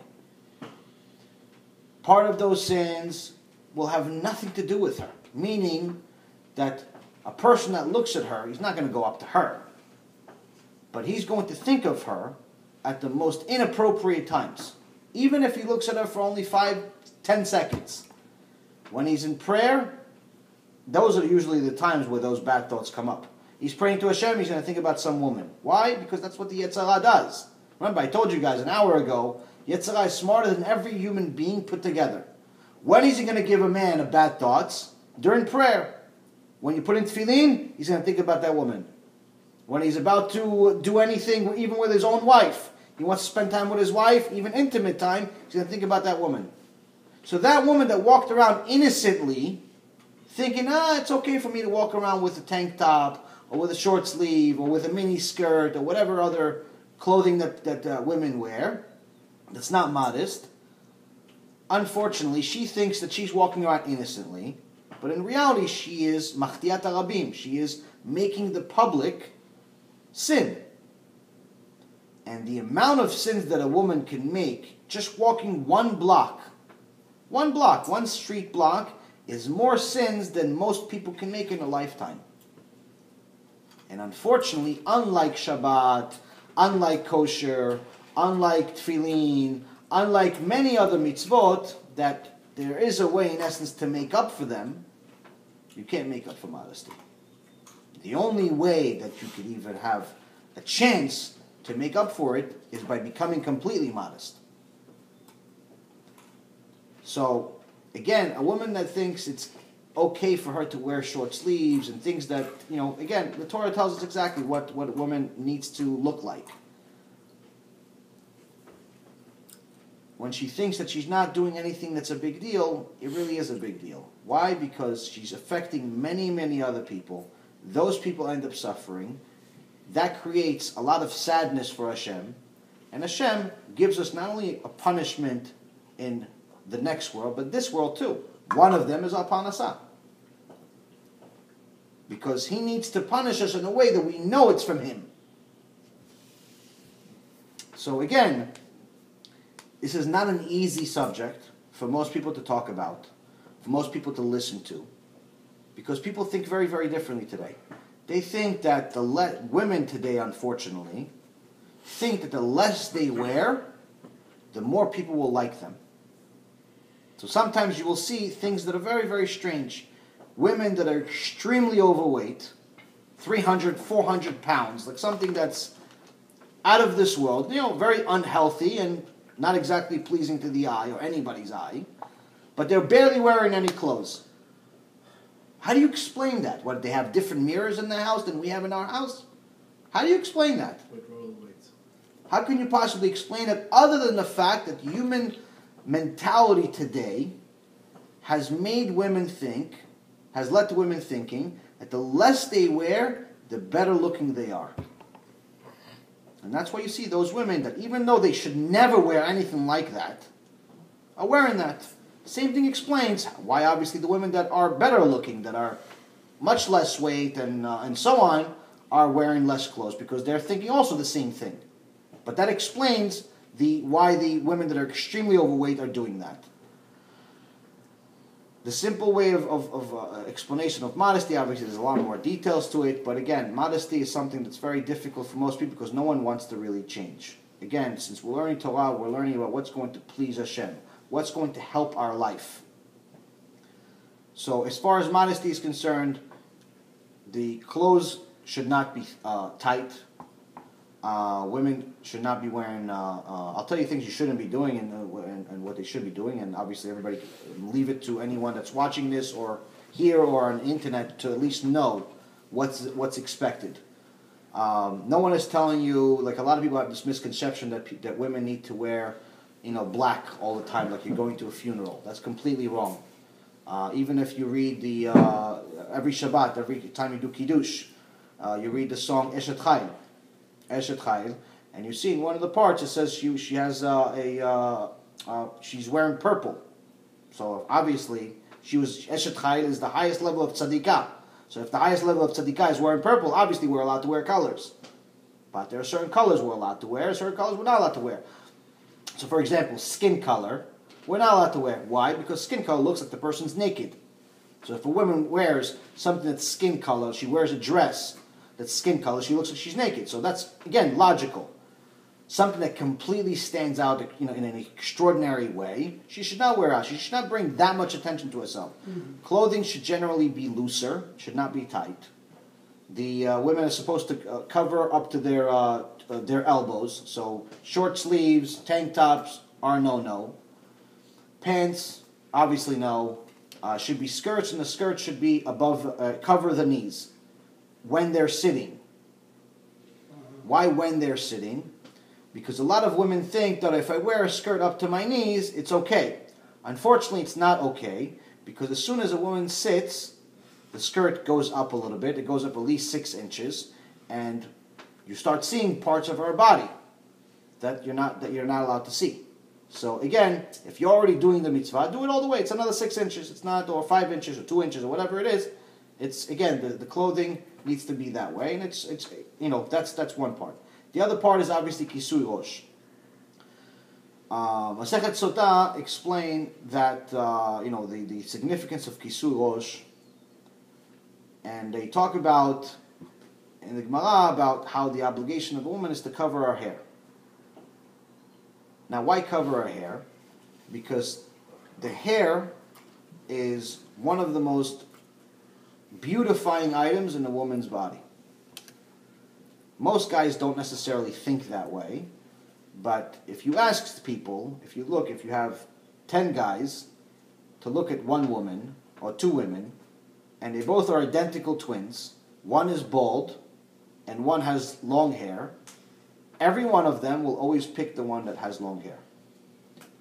A: Part of those sins will have nothing to do with her. Meaning that a person that looks at her, he's not going to go up to her. But he's going to think of her at the most inappropriate times. even if he looks at her for only 5-10 seconds. When he's in prayer, those are usually the times where those bad thoughts come up. He's praying to Hashem, he's going to think about some woman. Why? Because that's what the Yetzer Hara does. Remember, I told you guys an hour ago, Yetzer Hara is smarter than every human being put together. When is he going to give a man bad thoughts? During prayer. When you put in tefillin, he's going to think about that woman. When he's about to do anything, even with his own wife, he wants to spend time with his wife, even intimate time, he's going to think about that woman. So that woman that walked around innocently, thinking, it's okay for me to walk around with a tank top, or with a short sleeve, or with a mini skirt, or whatever other clothing that women wear, that's not modest. Unfortunately, she thinks that she's walking around innocently, but in reality, she is machtiat harabim. She is making the public sin. And the amount of sins that a woman can make just walking one street block, is more sins than most people can make in a lifetime. And unfortunately, unlike Shabbat, unlike kosher, unlike tefillin, unlike many other mitzvot, that there is a way in essence to make up for them, you can't make up for modesty. The only way that you could even have a chance to make up for it is by becoming completely modest. So, again, a woman that thinks it's okay for her to wear short sleeves and things that, again, the Torah tells us exactly what a woman needs to look like. When she thinks that she's not doing anything that's a big deal, it really is a big deal. Why? Because she's affecting many, many other people. Those people end up suffering. That creates a lot of sadness for Hashem. And Hashem gives us not only a punishment in the next world, but this world too. One of them is our parnasah. Because he needs to punish us in a way that we know it's from him. So again, this is not an easy subject for most people to talk about, for most people to listen to, because people think very, very differently today. They think that women today, unfortunately, think that the less they wear, the more people will like them. So sometimes you will see things that are very, very strange. Women that are extremely overweight, 300, 400 pounds, like something that's out of this world, very unhealthy and not exactly pleasing to the eye or anybody's eye, but they're barely wearing any clothes. How do you explain that? What, they have different mirrors in their house than we have in our house? How do you explain that?
F: With rollerblades.
A: How can you possibly explain it other than the fact that human mentality today has made women think, has led to women thinking that the less they wear, the better looking they are. And that's why you see those women that even though they should never wear anything like that, are wearing that. Same thing explains why obviously the women that are better looking, that are much less weight and so on, are wearing less clothes because they're thinking also the same thing. But that explains why the women that are extremely overweight are doing that. The simple way of explanation of modesty, obviously there's a lot more details to it, but again, modesty is something that's very difficult for most people because no one wants to really change. Again, since we're learning Torah, we're learning about what's going to please Hashem, what's going to help our life. So as far as modesty is concerned, the clothes should not be tight. Women should not be wearing, I'll tell you things you shouldn't be doing and what they should be doing, and obviously everybody leave it to anyone that's watching this or here or on the internet to at least know what's expected. No one is telling you, like a lot of people have this misconception that women need to wear, black all the time, like you're going to a funeral. That's completely wrong. Even if you read every Shabbat, every time you do Kiddush, you read the song Eshet Chayil. Eshet Chayil, and you see in one of the parts it says she has she's wearing purple. So obviously Eshet Chayil is the highest level of tzadikah. So if the highest level of tzadikah is wearing purple, obviously we're allowed to wear colors. But there are certain colors we're allowed to wear, certain colors we're not allowed to wear. So for example, skin color, we're not allowed to wear. Why? Because skin color looks like the person's naked. So if a woman wears something that's skin color, she wears a dress that's skin color, she looks like she's naked. So that's, again, logical. something that completely stands out, in an extraordinary way, she should not wear out. She should not bring that much attention to herself. Clothing should generally be looser, should not be tight. The women are supposed to cover up to their elbows, so short sleeves, tank tops are no. Pants, obviously no. Should be skirts, and the skirt should be above, cover the knees when they're sitting. Why when they're sitting? Because a lot of women think that if I wear a skirt up to my knees, it's okay. Unfortunately, it's not okay, because as soon as a woman sits, the skirt goes up a little bit. It goes up at least 6 inches, and you start seeing parts of her body that you're not allowed to see. So again, if you're already doing the mitzvah, do it all the way. It's another 6 inches. It's not, or 5 inches, or 2 inches, or whatever it is. It's again, the clothing needs to be that way, and it's that's one part. The other part is obviously kisui rosh. Masechet Sotah explained that the significance of kisui rosh, and they talk about in the Gemara about how the obligation of a woman is to cover her hair. Now, why cover her hair? Because the hair is one of the most beautifying items in a woman's body. Most guys don't necessarily think that way, but if you ask people, if you have 10 guys to look at one woman or 2 women, and they both are identical twins, one is bald and one has long hair, every one of them will always pick the one that has long hair.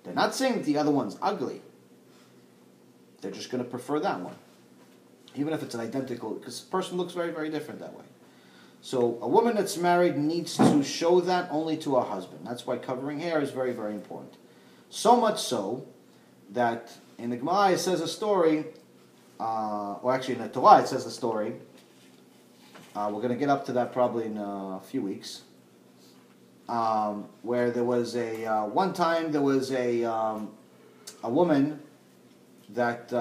A: They're not saying that the other one's ugly. They're just going to prefer that one. Even if it's an identical, because the person looks very, very different that way. So a woman that's married needs to show that only to her husband. That's why covering hair is very, very important. So much so that in the Gemara it says a story, or actually in the Torah it says a story. We're going to get up to that probably in a few weeks. Where there was one time there was a woman that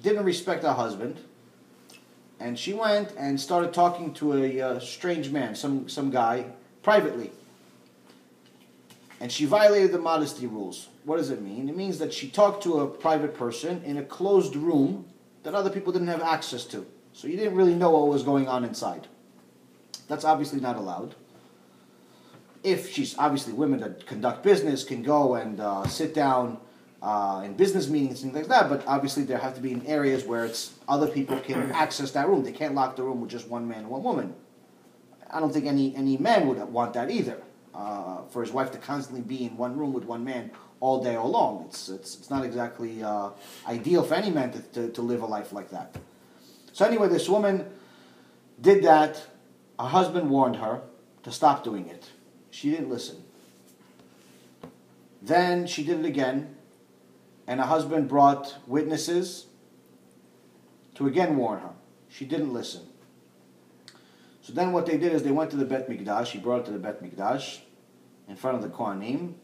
A: didn't respect her husband, and she went and started talking to a strange man, some guy, privately. And she violated the modesty rules. What does it mean? It means that she talked to a private person in a closed room that other people didn't have access to. So you didn't really know what was going on inside. That's obviously not allowed. If she's obviously, women that conduct business can go and sit down in business meetings and things like that, but obviously there have to be in areas where other people can access that room. They can't lock the room with just one man and one woman. I don't think any man would want that either. For his wife to constantly be in one room with one man all day, all long. It's not exactly ideal for any man to live a life like that. So anyway, this woman did that. Her husband warned her to stop doing it. She didn't listen. Then she did it again, and her husband brought witnesses to again warn her. She didn't listen. So then what they did is they went to the Bet Mikdash. He brought it to the Bet Mikdash in front of the Kohanim,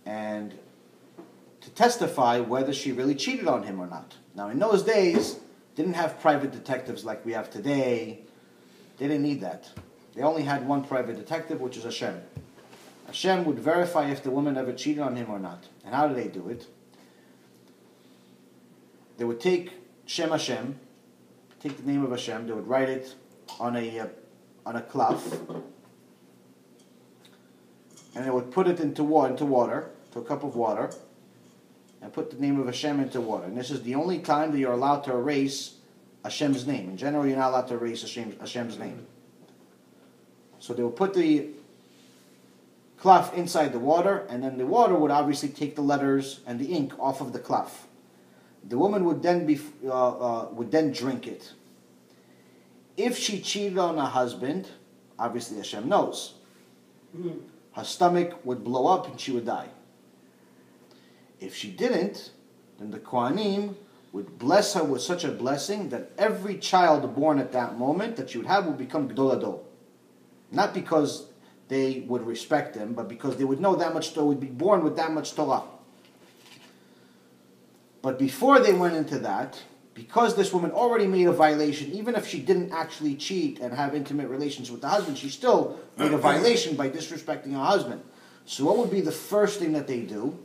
A: and to testify whether she really cheated on him or not. Now in those days, didn't have private detectives like we have today. They didn't need that. They only had one private detective, which is Hashem. Hashem would verify if the woman ever cheated on him or not. And how did they do it? They would take Shem Hashem, take the name of Hashem, they would write it on a cloth, and they would put it into water, to a cup of water, and put the name of Hashem into water. And this is the only time that you're allowed to erase Hashem's name. In general, you're not allowed to erase Hashem's name. So they would put the cloth inside the water, and then the water would obviously take the letters and the ink off of the cloth. The woman would then drink it. If she cheated on her husband, obviously Hashem knows. Her stomach would blow up and she would die. If she didn't, then the Kohanim would bless her with such a blessing that every child born at that moment that she would have would become Gdolado. Not because they would respect them, but because they would know that much Torah, would be born with that much Torah. But before they went into that, because this woman already made a violation, even if she didn't actually cheat and have intimate relations with the husband, she still made a violation by disrespecting her husband. So what would be the first thing that they do?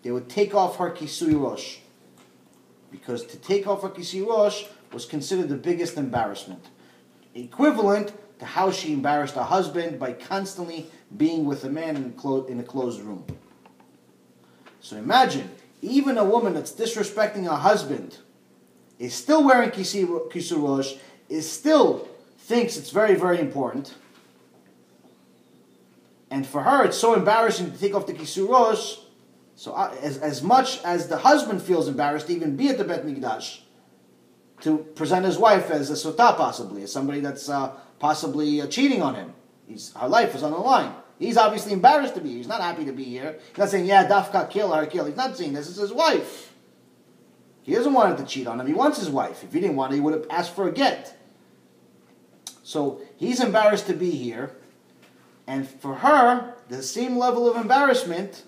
A: They would take off her kisui rosh. Because to take off her kisui rosh was considered the biggest embarrassment. Equivalent to how she embarrassed her husband by constantly being with a man in a closed room. So imagine, even a woman that's disrespecting her husband is still wearing kisui rosh, is still thinks it's very, very important. And for her, it's so embarrassing to take off the kisui rosh. So as much as the husband feels embarrassed to even be at the Bet Mikdash, to present his wife as a sotah possibly, as somebody that's possibly cheating on him. Her life is on the line. He's obviously embarrassed to be here. He's not happy to be here. He's not saying, yeah, dafka, kill her, kill. He's not saying this. It's his wife. He doesn't want him to cheat on him. He wants his wife. If he didn't want it, he would have asked for a get. So he's embarrassed to be here. And for her, the same level of embarrassment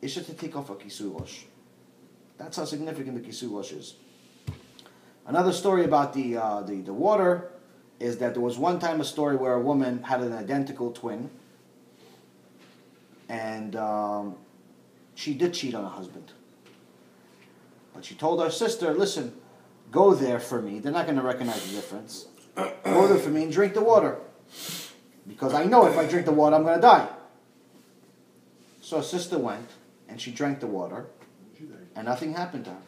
A: is just to take off a kisui rosh. That's how significant the kisui rosh is. Another story about the water is that there was one time a story where a woman had an identical twin. And she did cheat on her husband. But she told her sister, listen, go there for me. They're not going to recognize the difference. Go there for me and drink the water. Because I know if I drink the water, I'm going to die. So her sister went, and she drank the water, and nothing happened to her.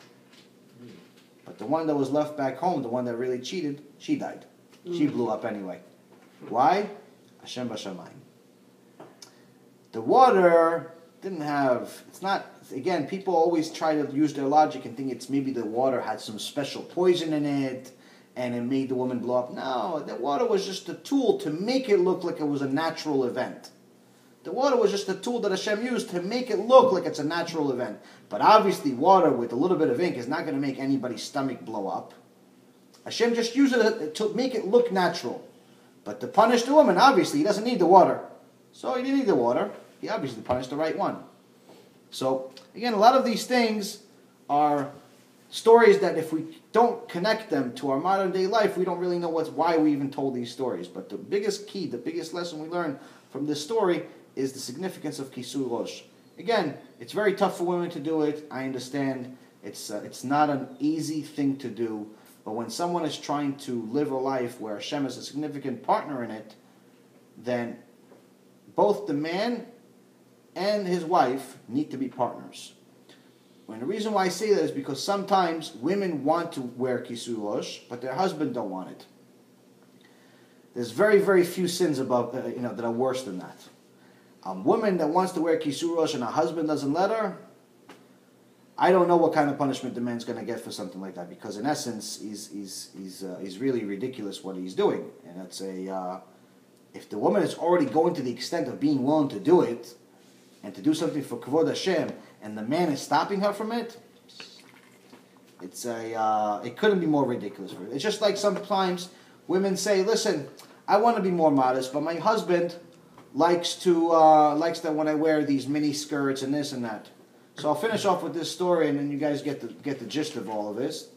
A: But the one that was left back home, the one that really cheated, she died. She blew up anyway. Why? Hashem b'shamayim. The water didn't have, it's not, again, people always try to use their logic and think it's maybe the water had some special poison in it and it made the woman blow up. No, the water was just a tool to make it look like it was a natural event. The water was just a tool that Hashem used to make it look like it's a natural event. But obviously water with a little bit of ink is not going to make anybody's stomach blow up. Hashem just used it to make it look natural. But to punish the woman, obviously, he doesn't need the water. So he didn't need the water. He obviously punished the right one. So, again, a lot of these things are stories that if we don't connect them to our modern day life, we don't really know why we even told these stories. But the biggest key, the biggest lesson we learn from this story is the significance of kisui rosh. Again, it's very tough for women to do it. I understand it's not an easy thing to do. But when someone is trying to live a life where Hashem is a significant partner in it, then both the man and his wife need to be partners. And the reason why I say that is because sometimes women want to wear kisui rosh, but their husband don't want it. There's very, very few sins above, that are worse than that. A woman that wants to wear kisui rosh and her husband doesn't let her, I don't know what kind of punishment the man's going to get for something like that, because in essence, he's really ridiculous what he's doing. And it's if the woman is already going to the extent of being willing to do it, and to do something for Kavod Hashem, and the man is stopping her from it, it couldn't be more ridiculous. It's just like sometimes women say, listen, I want to be more modest, but my husband likes that when I wear these mini skirts and this and that. So I'll finish off with this story, and then you guys get the gist of all of this.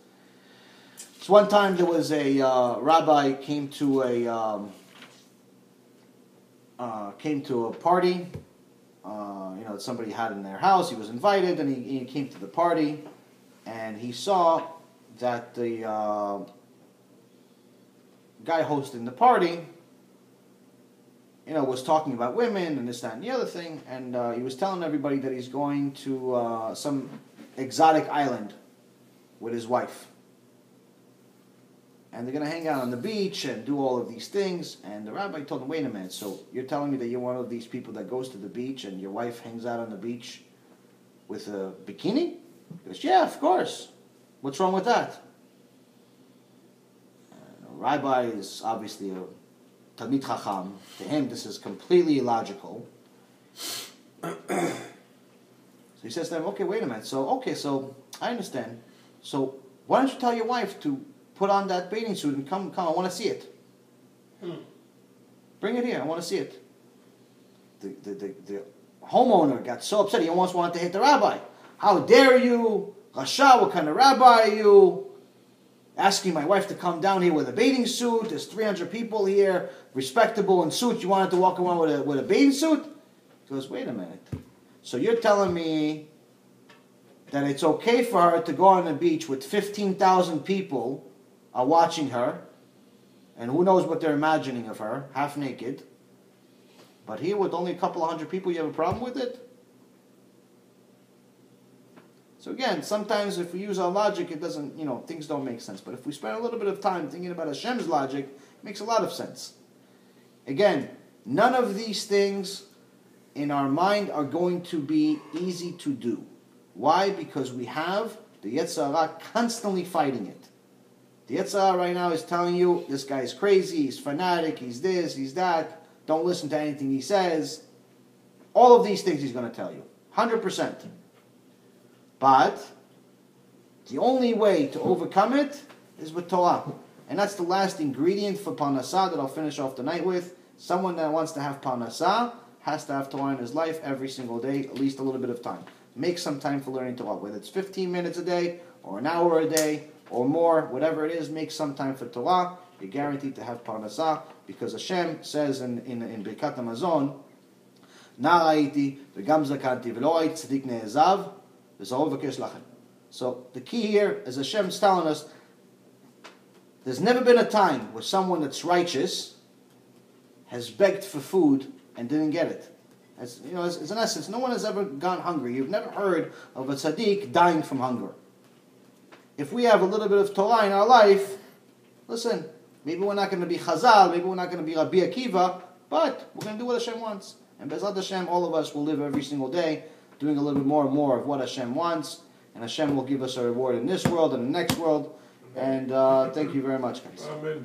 A: So one time there was a rabbi came to a party. That somebody had in their house. He was invited, and he came to the party, and he saw that the guy hosting the party, was talking about women and this, that, and the other thing, and he was telling everybody that he's going to some exotic island with his wife. And they're going to hang out on the beach and do all of these things. And the rabbi told him, wait a minute, so you're telling me that you're one of these people that goes to the beach and your wife hangs out on the beach with a bikini? He goes, yeah, of course. What's wrong with that? And the rabbi is obviously a Talmid Chacham. To him, this is completely illogical. So he says to them, okay, wait a minute. So I understand. So why don't you tell your wife to put on that bathing suit and come, I want to see it. Bring it here, I want to see it. The homeowner got so upset, he almost wanted to hit the rabbi. How dare you? Rasha, what kind of rabbi are you? asking my wife to come down here with a bathing suit. There's 300 people here, respectable in suits. You wanted to walk around with a bathing suit? He goes, wait a minute. So you're telling me that it's okay for her to go on the beach with 15,000 people are watching her, and who knows what they're imagining of her, half naked. But here with only a couple of hundred people, you have a problem with it? So again, sometimes if we use our logic, it doesn't, things don't make sense. But if we spend a little bit of time thinking about Hashem's logic, it makes a lot of sense. Again, none of these things in our mind are going to be easy to do. Why? Because we have the Yetzer Hara constantly fighting it. The Yetzer Hara right now is telling you, this guy is crazy, he's fanatic, he's this, he's that, don't listen to anything he says. All of these things he's going to tell you. 100%. But the only way to overcome it is with Torah. And that's the last ingredient for Parnassah that I'll finish off the night with. Someone that wants to have Parnassah has to have Torah in his life every single day, at least a little bit of time. Make some time for learning Torah, whether it's 15 minutes a day, or an hour a day, or more, whatever it is, make some time for Torah. You're guaranteed to have Parnassah, because Hashem says in Birkat HaMazon, Na ra'iti v'gam zakanti v'lo ra'it tzadik ne'ezav v'zarov v'kesh lachem. So the key here is Hashem's telling us, there's never been a time where someone that's righteous has begged for food and didn't get it. As in essence, no one has ever gone hungry. You've never heard of a tzaddik dying from hunger. If we have a little bit of Torah in our life, listen, maybe we're not going to be Chazal, maybe we're not going to be Rabbi Akiva, but we're going to do what Hashem wants. And Bezrat Hashem, all of us will live every single day doing a little bit more and more of what Hashem wants, and Hashem will give us a reward in this world and the next world. And thank you very much, guys.
C: Amen.